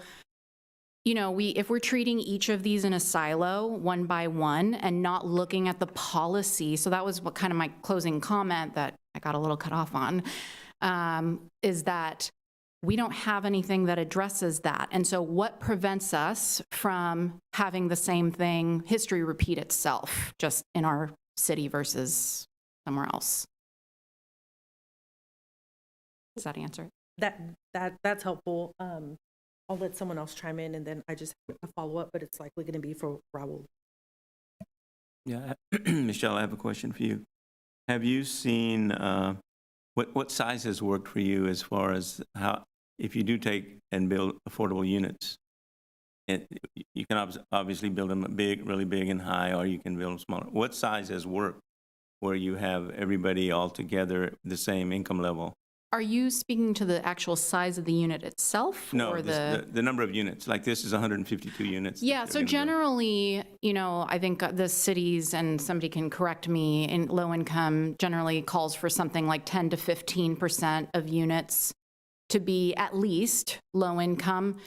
you know, if we're treating each of these in a silo, one by one, and not looking at the policy, so that was what kind of my closing comment that I got a little cut off on, is that we don't have anything that addresses that. And so what prevents us from having the same thing, history repeat itself, just in our city versus somewhere else? Does that answer it? That's helpful. I'll let someone else chime in, and then I just have a follow-up, but it's likely going to be for Raul. Yeah, Michelle, I have a question for you. Have you seen, what size has worked for you as far as how, if you do take and build affordable units, you can obviously build them big, really big and high, or you can build them smaller. What size has worked where you have everybody all together the same income level? Are you speaking to the actual size of the unit itself? No, or the number of units. Like this is 152 units. Yeah, so generally, you know, I think the cities, and somebody can correct me, in low income generally calls for something like 10 to 15% of units to be at least low income.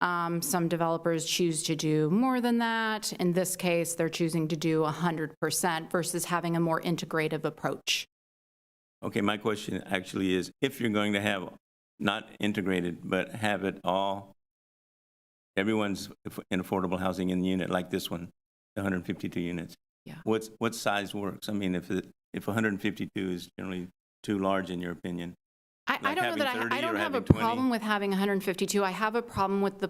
Some developers choose to do more than that. In this case, they're choosing to do 100% versus having a more integrative approach. Okay, my question actually is, if you're going to have, not integrated, but have it all, everyone's in affordable housing in the unit, like this one, 152 units. Yeah. What size works? I mean, if 152 is generally too large in your opinion. I don't know that I don't have a 20? problem with having 152. I have a problem with the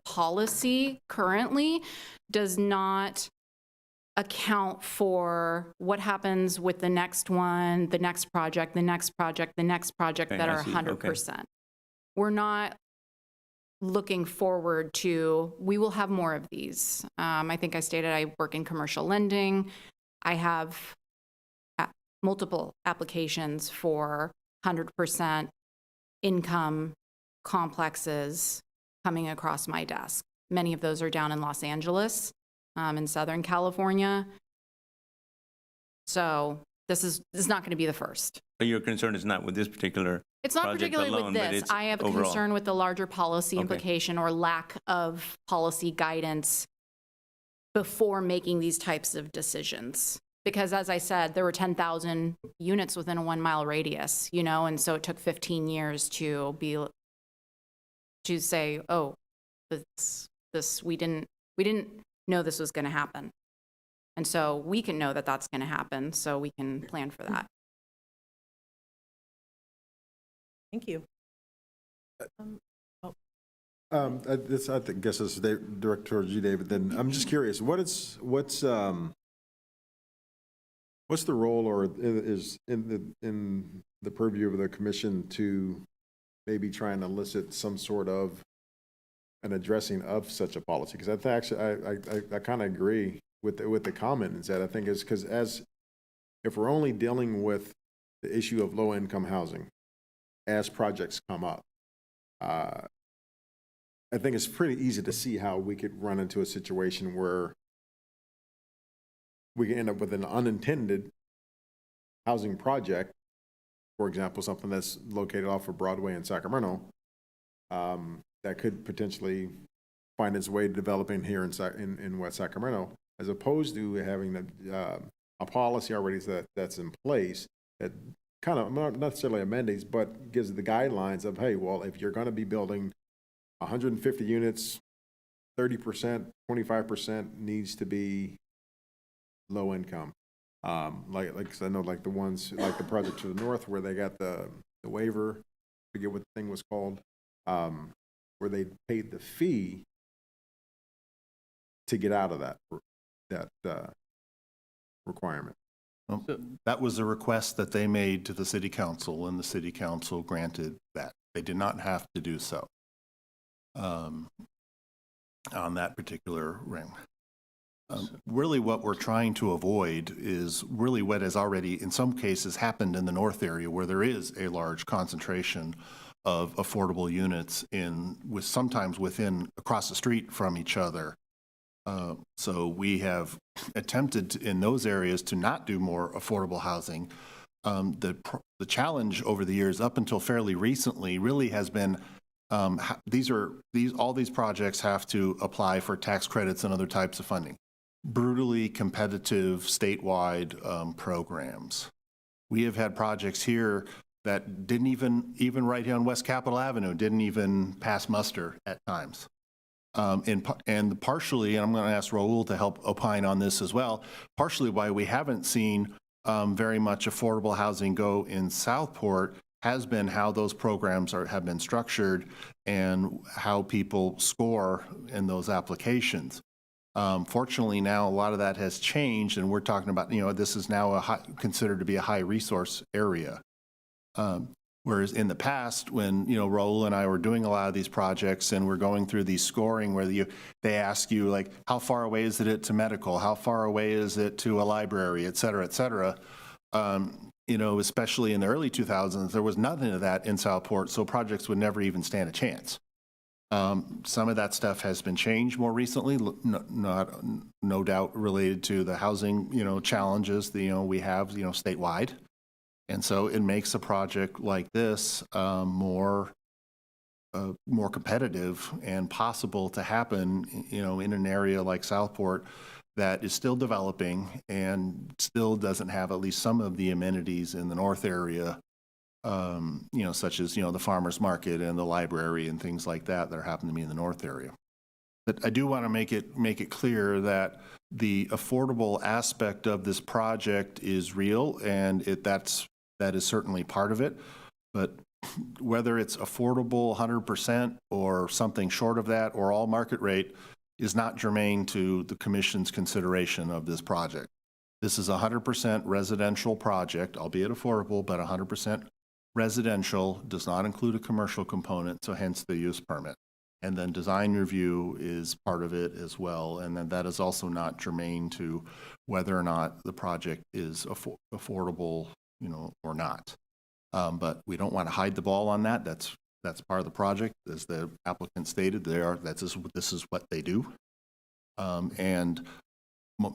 policy currently does not account for what happens with the next one, the next project, the next project, the next project that are 100%. We're not looking forward to, we will have more of these. I think I stated I work in commercial lending. I have multiple applications for 100% income complexes coming across my desk. Many of those are down in Los Angeles. In Southern California. So this is not going to be the first. But your concern is not with this particular It's not project particularly alone, with but this. it's I have a overall. concern with the larger policy Okay. implication or lack of policy guidance before making these types of decisions. Because as I said, there were 10,000 units within a 1 mile radius, you know, and so it took 15 years to say, oh, we didn't know this was going to happen. And so we can know that that's going to happen, so we can plan for that. Thank you. I guess this is directed towards you, David. Then I'm just curious, what's the role, or is in the purview of the commission to maybe try and elicit some sort of an addressing of such a policy? Because I kind of agree with the comment, is that I think is because if we're only dealing with the issue of low income housing as projects come up, I think it's pretty easy to see how we could run into a situation where we can end up with an unintended housing project, for example, something that's located off of Broadway in Sacramento, that could potentially find its way developing here in West Sacramento, as opposed to having a policy already that's in place that kind of, not necessarily a mandate, but gives the guidelines of, hey, well, if you're going to be building 150 units, 30%, 25% needs to be low income. Like 'cause I know, like the ones, like the project to the north where they got the waiver, I forget what the thing was called, where they paid the fee to get out of that requirement. Well, that was a request that they made to the city council, and the city council granted that. They did not have to do so on that particular ring. Really what we're trying to avoid is really what has already, in some cases, happened in the north area, where there is a large concentration of affordable units sometimes across the street from each other. So we have attempted in those areas to not do more affordable housing. The challenge over the years, up until fairly recently, really has been all these projects have to apply for tax credits and other types of funding. Brutally competitive statewide programs. We have had projects here that didn't even right here on West Capitol Avenue, didn't even pass muster at times. And partially, and I'm going to ask Raul to help opine on this as well, partially why we haven't seen very much affordable housing go in Southport has been how those programs have been structured and how people score in those applications. Fortunately, now a lot of that has changed, and we're talking about, this is now considered to be a high resource area. Whereas in the past, when, Raul and I were doing a lot of these projects and we're going through these scoring where they ask you, like, how far away is it to medical? How far away is it to a library, et cetera, et cetera? Especially in the early 2000s, there was nothing of that in Southport, so projects would never even stand a chance. Some of that stuff has been changed more recently, no doubt related to the housing, challenges we have, statewide. And so it makes a project like this more competitive and possible to happen, in an area like Southport that is still developing and still doesn't have at least some of the amenities in the north area, such as, the farmer's market and the library and things like that that happen to be in the north area. But I do want to make it clear that the affordable aspect of this project is real, and that is certainly part of it. But whether it's affordable 100% or something short of that or all market rate is not germane to the Commission's consideration of this project. This is a 100% residential project, albeit affordable, but 100% residential, does not include a commercial component, so hence the use permit. And then design review is part of it as well, and then that is also not germane to whether or not the project is affordable, or not. But we don't want to hide the ball on that. That's part of the project. As the applicant stated, this is what they do. And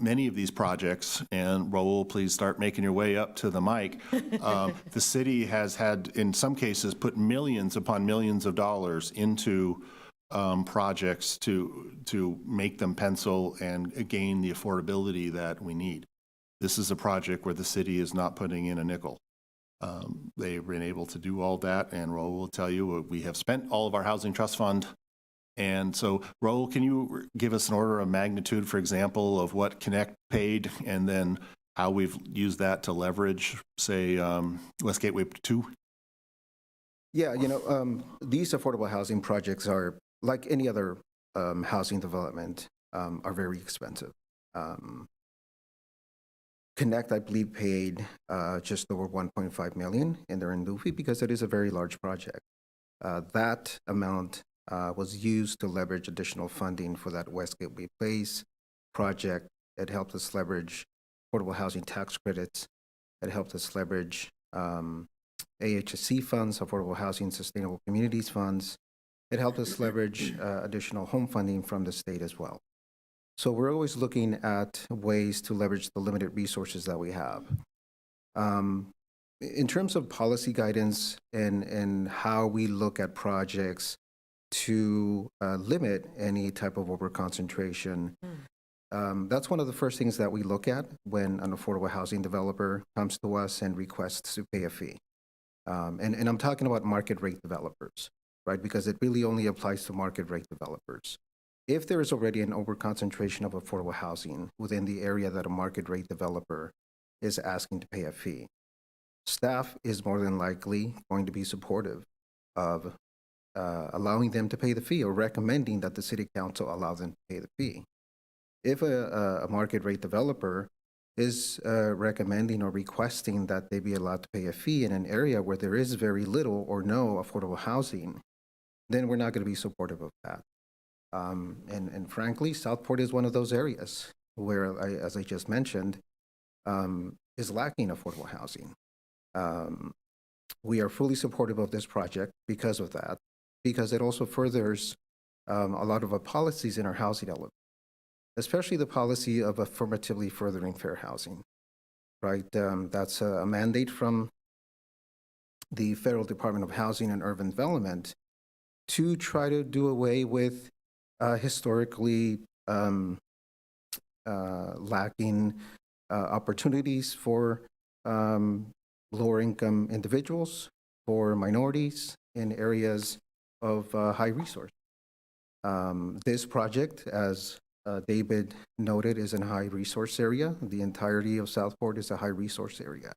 many of these projects, and Raul, please start making your way up to the mic, the city has had, in some cases, put millions upon millions of dollars into projects to make them pencil and gain the affordability that we need. This is a project where the city is not putting in a nickel. They've been able to do all that, and Raul will tell you we have spent all of our housing trust fund. And so, Raul, can you give us an order of magnitude, for example, of what Connect paid and then how we've used that to leverage, say, West Gateway 2? Yeah, these affordable housing projects are, like any other housing development, are very expensive. Connect, I believe, paid just over $1.5 million in their Luffy because it is a very large project. That amount was used to leverage additional funding for that West Gateway Place project. It helped us leverage affordable housing tax credits. It helped us leverage AHSC funds, Affordable Housing Sustainable Communities funds. It helped us leverage additional home funding from the state as well. So we're always looking at ways to leverage the limited resources that we have. In terms of policy guidance and how we look at projects to limit any type of overconcentration, that's one of the first things that we look at when an affordable housing developer comes to us and requests to pay a fee. And I'm talking about market rate developers, right? Because it really only applies to market rate developers. If there is already an overconcentration of affordable housing within the area that a market rate developer is asking to pay a fee, staff is more than likely going to be supportive of allowing them to pay the fee or recommending that the city council allow them to pay the fee. If a market rate developer is recommending or requesting that they be allowed to pay a fee in an area where there is very little or no affordable housing, then we're not going to be supportive of that. And frankly, Southport is one of those areas where, as I just mentioned, is lacking affordable housing. We are fully supportive of this project because of that, because it also furthers a lot of our policies in our housing element, especially the policy of affirmatively furthering fair housing, right? That's a mandate from the Federal Department of Housing and Urban Development to try to do away with historically lacking opportunities for lower income individuals, for minorities in areas of high resource. This project, as David noted, is in a high resource area. The entirety of Southport is a high resource area.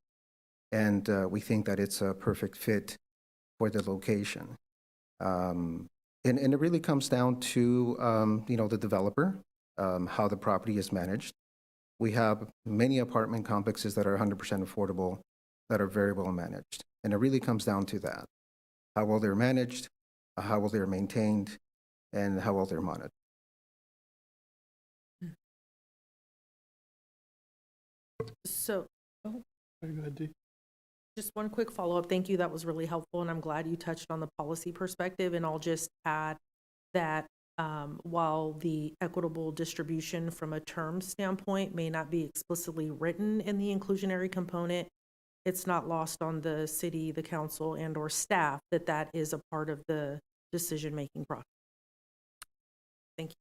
And we think that it's a perfect fit for the location. And it really comes down to, the developer, how the property is managed. We have many apartment complexes that are 100% affordable, that are very well managed. And it really comes down to that, how well they're managed, how well they're maintained, and how well they're monitored. So, Go ahead, Dee. just one quick follow-up. Thank you. That was really helpful, and I'm glad you touched on the policy perspective. And I'll just add that while the equitable distribution from a term standpoint may not be explicitly written in the inclusionary component, it's not lost on the city, the council, and/or staff that that is a part of the decision-making process. Thank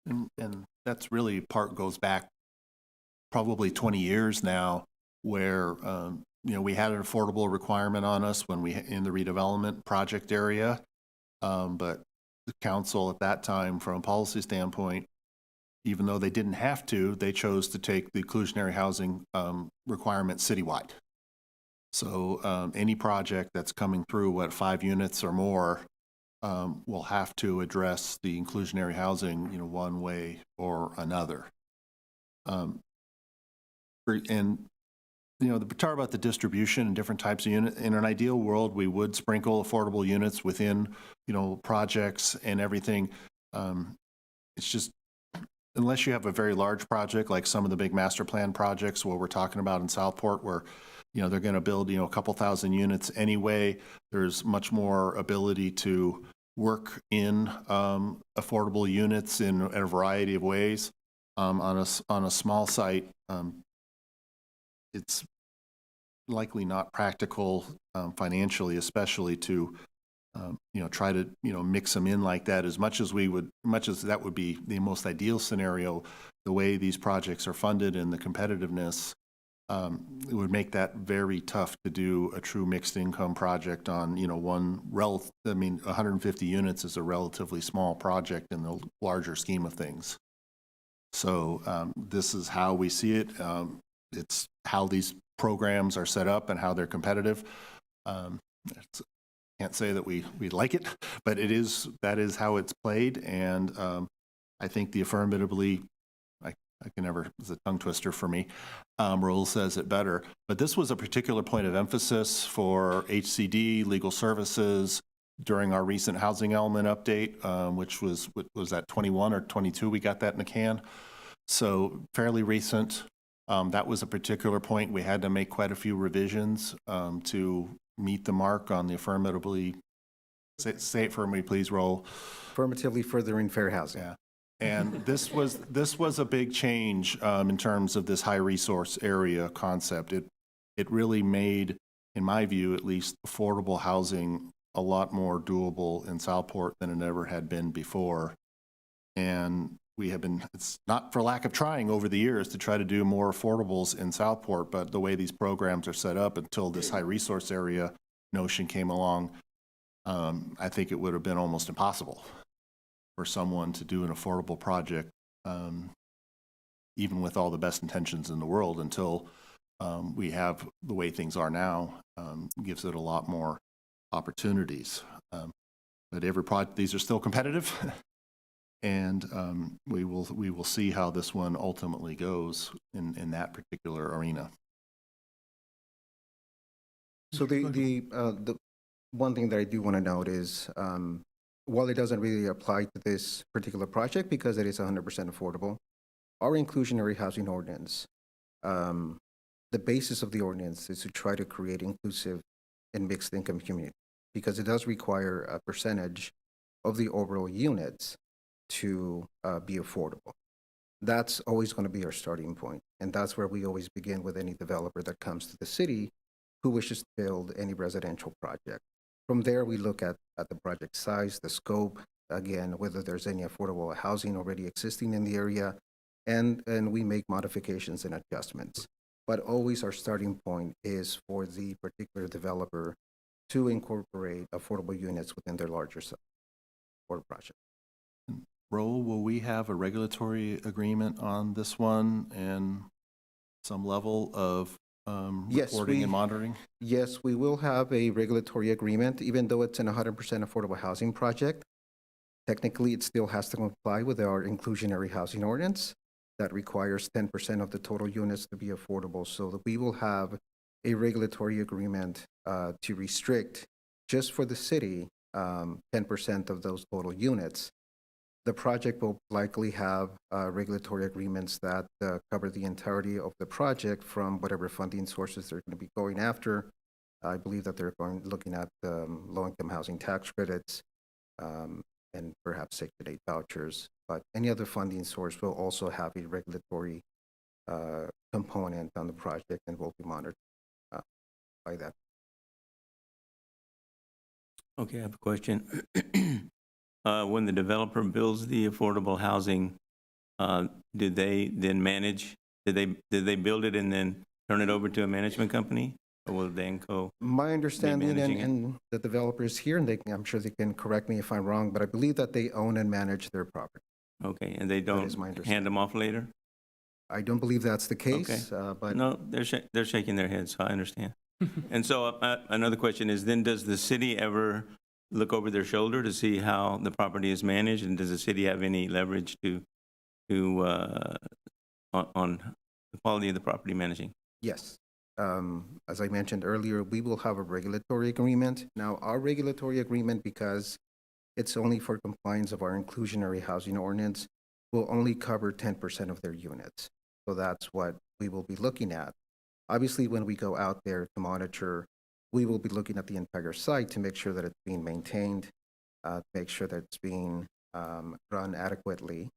you. And that's really goes back probably 20 years now, where we had an affordable requirement on us when in the redevelopment project area, but the council at that time, from a policy standpoint, even though they didn't have to, they chose to take the inclusionary housing requirement citywide. So any project that's coming through 5 units or more will have to address the inclusionary housing, one way or another. And the talk about the distribution and different types of units. In an ideal world, we would sprinkle affordable units within, projects and everything. It's just, unless you have a very large project, like some of the big master plan projects, what we're talking about in Southport, where, they're going to build, a couple thousand units anyway, there's much more ability to work in affordable units in a variety of ways. On a small site, it's likely not practical financially, especially to try to mix them in like that. As much as that would be the most ideal scenario, the way these projects are funded and the competitiveness, it would make that very tough to do a true mixed income project on 150 units is a relatively small project in the larger scheme of things. So this is how we see it. It's how these programs are set up and how they're competitive. Can't say that we like it, but that is how it's played. And I think the affirmatively, I can never, it's a tongue twister for me, rule says it better. But this was a particular point of emphasis for HCD, legal services, during our recent housing element update, which was that 21 or 22, we got that in the can. So fairly recent. That was a particular point. We had to make quite a few revisions to meet the mark on the affirmatively, say it for me, please, Roll. Affirmatively furthering fair housing. Yeah. And this was a big change in terms of this high resource area concept. It really made, in my view at least, affordable housing a lot more doable in Southport than it ever had been before. And it's not for lack of trying over the years to try to do more affordables in Southport, but the way these programs are set up until this high resource area notion came along, I think it would have been almost impossible for someone to do an affordable project, even with all the best intentions in the world, until we have the way things are now, gives it a lot more opportunities. But these are still competitive. And we will see how this one ultimately goes in that particular arena. So the one thing that I do want to note is, while it doesn't really apply to this particular project because it is 100% affordable, our inclusionary housing ordinance the basis of the ordinance is to try to create inclusive and mixed income community, because it does require a percentage of the overall units to be affordable. That's always going to be our starting point, and that's where we always begin with any developer that comes to the city who wishes to build any residential project. From there, we look at the project size, the scope, again, whether there's any affordable housing already existing in the area, and we make modifications and adjustments. But always our starting point is for the particular developer to incorporate affordable units within their larger or project. Raul, will we have a regulatory agreement on this one and some level of Yes, reporting and monitoring? Yes, we will have a regulatory agreement, even though it's an 100% affordable housing project. Technically, it still has to comply with our inclusionary housing ordinance that requires 10% of the total units to be affordable. So that we will have a regulatory agreement to restrict, just for the city, 10% of those total units. The project will likely have regulatory agreements that cover the entirety of the project from whatever funding sources they're going to be going after. I believe that they're looking at low-income housing tax credits and perhaps Section 8 vouchers. But any other funding source will also have a regulatory component on the project and will be monitored by that. Okay, I have a question. When the developer builds the affordable housing, did they then manage, did they build it and then turn it over to a management company? Or will Danco? My understanding, managing it? and the developer is here, and I'm sure they can correct me if I'm wrong, but I believe that they own and manage their property. Okay, and they is don't my hand understanding. them off later? I don't believe that's the case, but No, they're shaking their heads, so I understand. And so another question is, then does the city ever look over their shoulder to see how the property is managed? And does the city have any leverage on the quality of the property managing? yes. As I mentioned earlier, we will have a regulatory agreement. Now, our regulatory agreement, because it's only for compliance of our inclusionary housing ordinance, will only cover 10% of their units. So that's what we will be looking at. Obviously, when we go out there to monitor, we will be looking at the entire site to make sure that it's being maintained, make sure that it's being run adequately.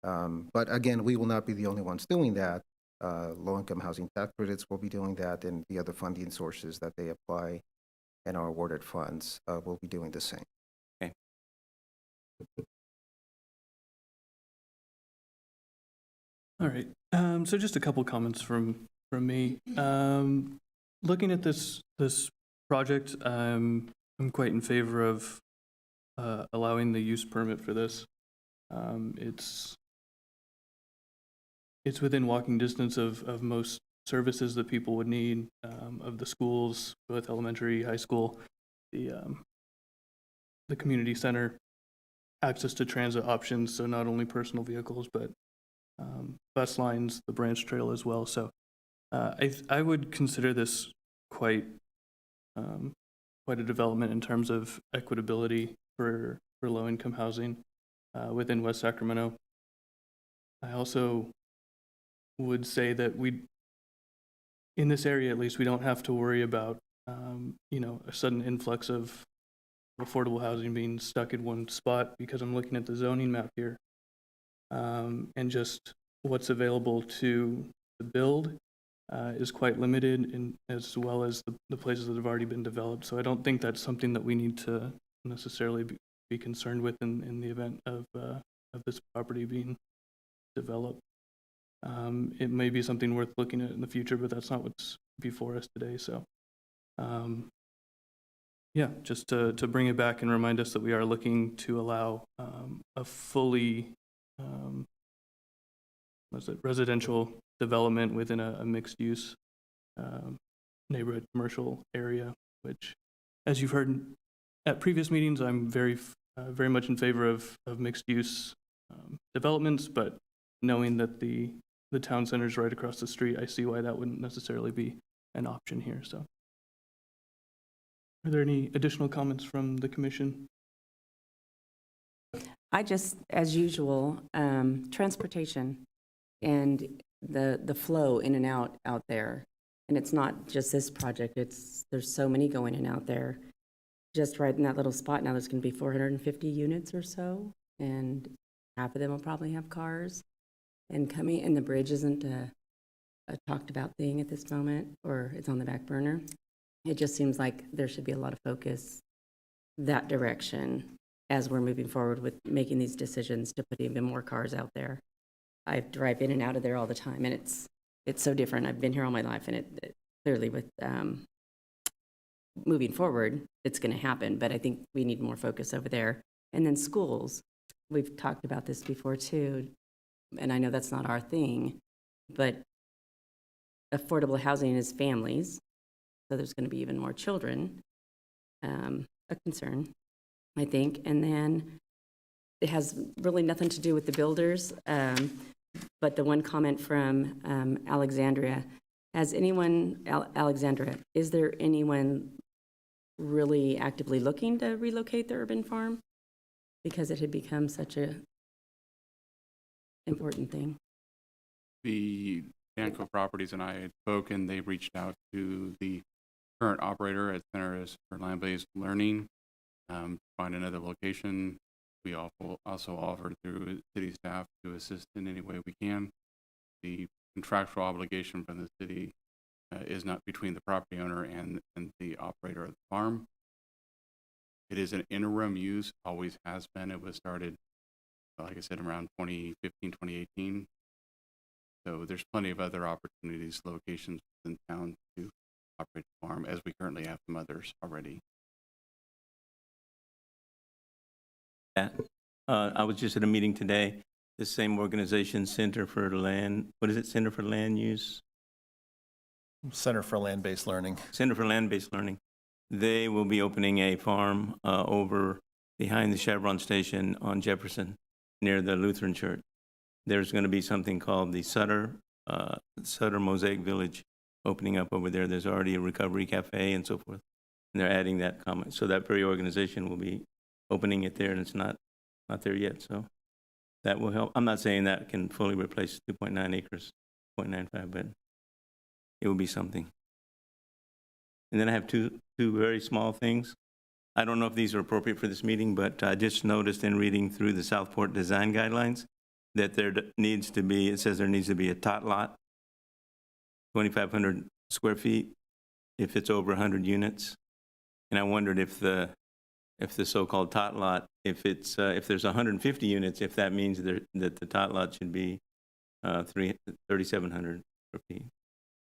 But again, we will not be the only ones doing that. Low-income housing tax credits will be doing that, and the other funding sources that they apply and our awarded funds will be doing the same. Okay. All right. So just a couple comments from me. Looking at this project, I'm quite in favor of allowing the use permit for this. It's within walking distance of most services that people would need, of the schools, both elementary, high school, the community center, access to transit options, so not only personal vehicles, but bus lines, the branch trail as well. So I would consider this quite a development in terms of equitability for low-income housing within West Sacramento. I also would say that in this area at least, we don't have to worry about a sudden influx of affordable housing being stuck in one spot, because I'm looking at the zoning map here and just what's available to build is quite limited, as well as the places that have already been developed. So I don't think that's something that we need to necessarily be concerned with in the event of this property being developed. It may be something worth looking at in the future, but that's not what's before us today. So, yeah, just to bring it back and remind us that we are looking to allow a fully residential development within a mixed-use neighborhood commercial area, which, as you've heard at previous meetings, I'm very much in favor of mixed-use developments, but knowing that the town center is right across the street, I see why that wouldn't necessarily be an option here. So, are there any additional comments from the commission? I just, as usual, transportation and the flow in and out there. And it's not just this project, there's so many going in out there. Just right in that little spot now, there's going to be 450 units or so, and half of them will probably have cars. And the bridge isn't a talked about thing at this moment, or it's on the back burner. It just seems like there should be a lot of focus that direction as we're moving forward with making these decisions to put even more cars out there. I drive in and out of there all the time, and it's so different. I've been here all my life, and it clearly with moving forward, it's going to happen, but I think we need more focus over there. And then schools, we've talked about this before too, and I know that's not our thing, but affordable housing is families, so there's going to be even more children, a concern, I think. And then it has really nothing to do with the builders, but the one comment from Alexandria, Alexandria, is there anyone really actively looking to relocate the urban farm? Because it had become such a important thing. The Danco Properties and I had spoken. They reached out to the current operator at Centers for Land-Based Learning to find another location. We also offered through city staff to assist in any way we can. The contractual obligation from the city is not between the property owner and the operator of the farm. It is an interim use, always has been. It was started, like I said, around 2015, 2018. So there's plenty of other opportunities, locations in town to operate the farm, as we currently have some others already. I was just at a meeting today. The same organization, Center for Land, what is it? Center for Land Use? Center for Land-Based Learning. Center for Land-Based Learning. They will be opening a farm over behind the Chevron station on Jefferson, near the Lutheran Church. There's going to be something called the Sutter Mosaic Village opening up over there. There's already a recovery cafe and so forth. And they're adding that comment. So that very organization will be opening it there, and it's not there yet. So that will help. I'm not saying that can fully replace 2.9 acres, 0.95, but it will be something. And then I have two very small things. I don't know if these are appropriate for this meeting, but I just noticed in reading through the Southport design guidelines that there needs to be, it says there needs to be a tot lot, 2,500 square feet, if it's over 100 units. And I wondered if the so-called tot lot, if there's 150 units, if that means that the tot lot should be 3,700 square feet.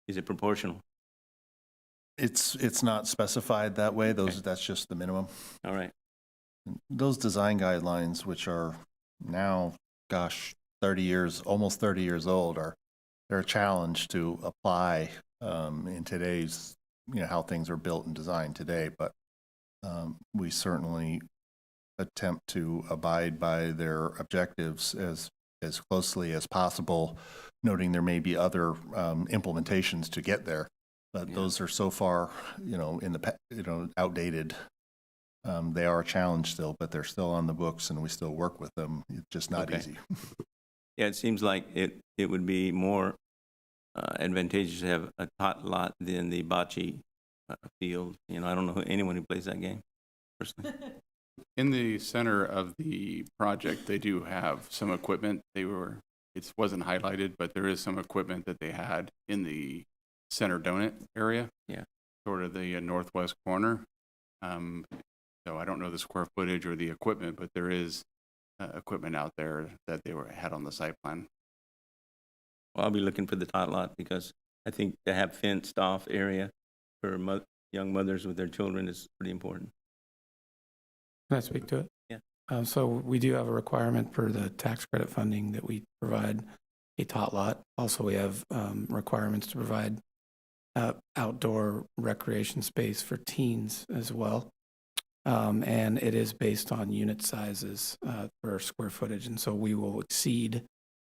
Is it proportional? It's not specified that way. That's just the minimum. All right. Those design guidelines, which are now, gosh, 30 years, almost 30 years old, they're a challenge to apply in today's, how things are built and designed today. But we certainly attempt to abide by their objectives as closely as possible, noting there may be other implementations to get there. But those are so far, outdated. They are a challenge still, but they're still on the books, and we still work with them. It's just not easy. Yeah, it seems like it would be more advantageous to have a tot lot than the bocce field. I don't know anyone who plays that game, personally. In the center of the project, they do have some equipment. It wasn't highlighted, but there is some equipment that they had in the center donut area. Yeah. Sort of the northwest corner. So I don't know the square footage or the equipment, but there is equipment out there that they had on the site plan. Well, I'll be looking for the tot lot because I think to have fenced off area for young mothers with their children is pretty important. Can I speak to it? Yeah. So we do have a requirement for the tax credit funding that we provide a tot lot. Also, we have requirements to provide outdoor recreation space for teens as well. And it is based on unit sizes per square footage. And so we will exceed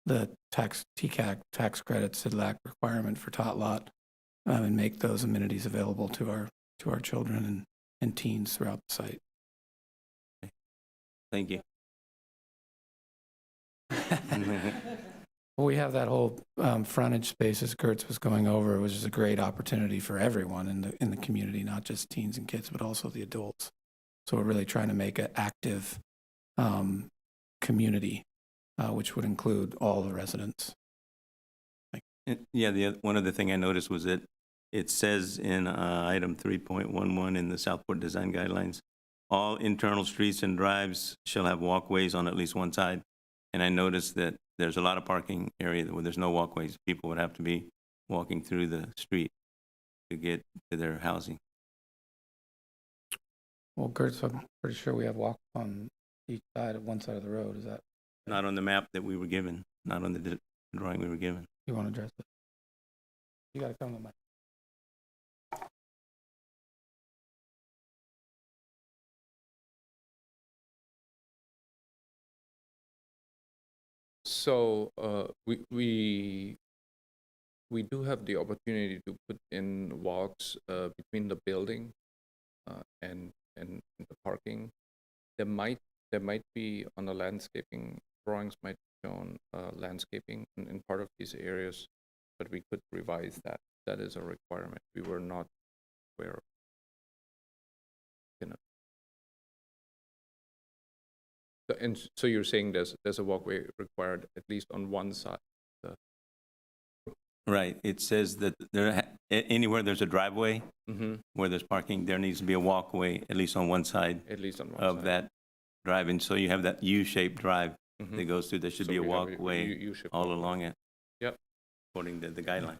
the TCAC tax credit CDLAC requirement for tot lot and make those amenities available to our children and teens throughout the site. Thank you. Well, we have that whole frontage space, as Gertz was going over, which is a great opportunity for everyone in the community, not just teens and kids, but also the adults. So we're really trying to make an active community, which would include all the residents. Yeah, one other thing I noticed was that it says in item 3.11 in the Southport Design Guidelines, all internal streets and drives shall have walkways on at least one side. And I noticed that there's a lot of parking area where there's no walkways. People would have to be walking through the street to get to their housing. Well, Gertz, I'm pretty sure we have walk on each side of one side of the road. Is that, Not on the map that we were given, not on the drawing we were given. you want to address it? You got to come with my. So we do have the opportunity to put in walks between the building and the parking. There might be on the landscaping drawings might be shown landscaping in part of these areas, but we could revise that. That is a requirement. We were not aware of. So you're saying there's a walkway required at least on one side? Right. It says that anywhere there's a driveway where there's parking, there needs to be a walkway at least on one side At least on one of side. that drive. And so you have that U-shaped drive that goes through. There should So be a we have a walkway U-shaped all walkway. along it. Yep. According to the guideline.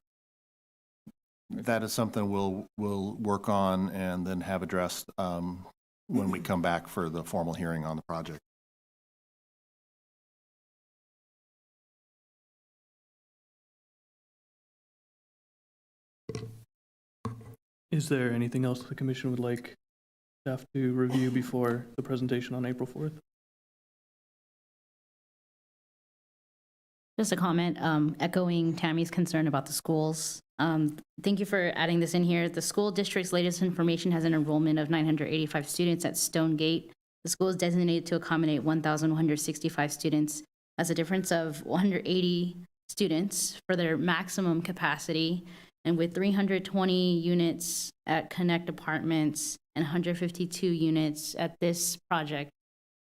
That is something we'll work on and then have addressed when we come back for the formal hearing on the project. Is there anything else the commission would like staff to review before the presentation on April 4th? Just a comment, echoing Tammy's concern about the schools. Thank you for adding this in here. The school district's latest information has an enrollment of 985 students at Stonegate. The school is designated to accommodate 1,165 students. That's a difference of 180 students for their maximum capacity. And with 320 units at Connect Apartments and 152 units at this project,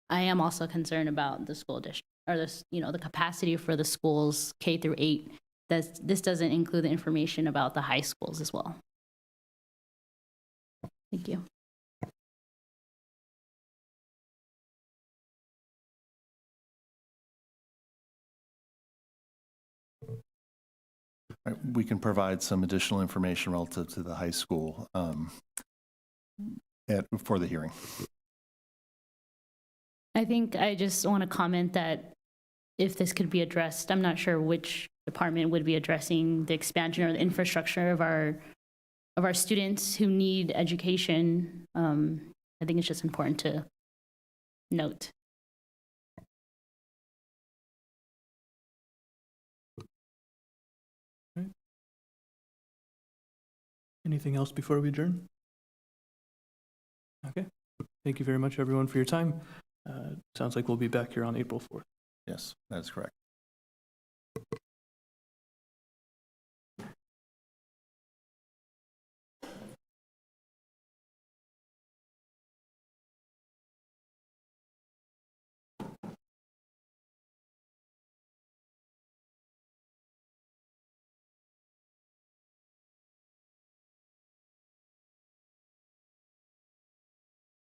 I am also concerned about the school district, or this, the capacity for the schools K through 8. This doesn't include the information about the high schools as well. Thank you. We can provide some additional information relative to the high school for the hearing. I think I just want to comment that if this could be addressed, I'm not sure which department would be addressing the expansion or the infrastructure of our students who need education. I think it's just important to note. Anything else before we adjourn? Okay. Thank you very much, everyone, for your time. Sounds like we'll be back here on April 4th. Yes, that's correct.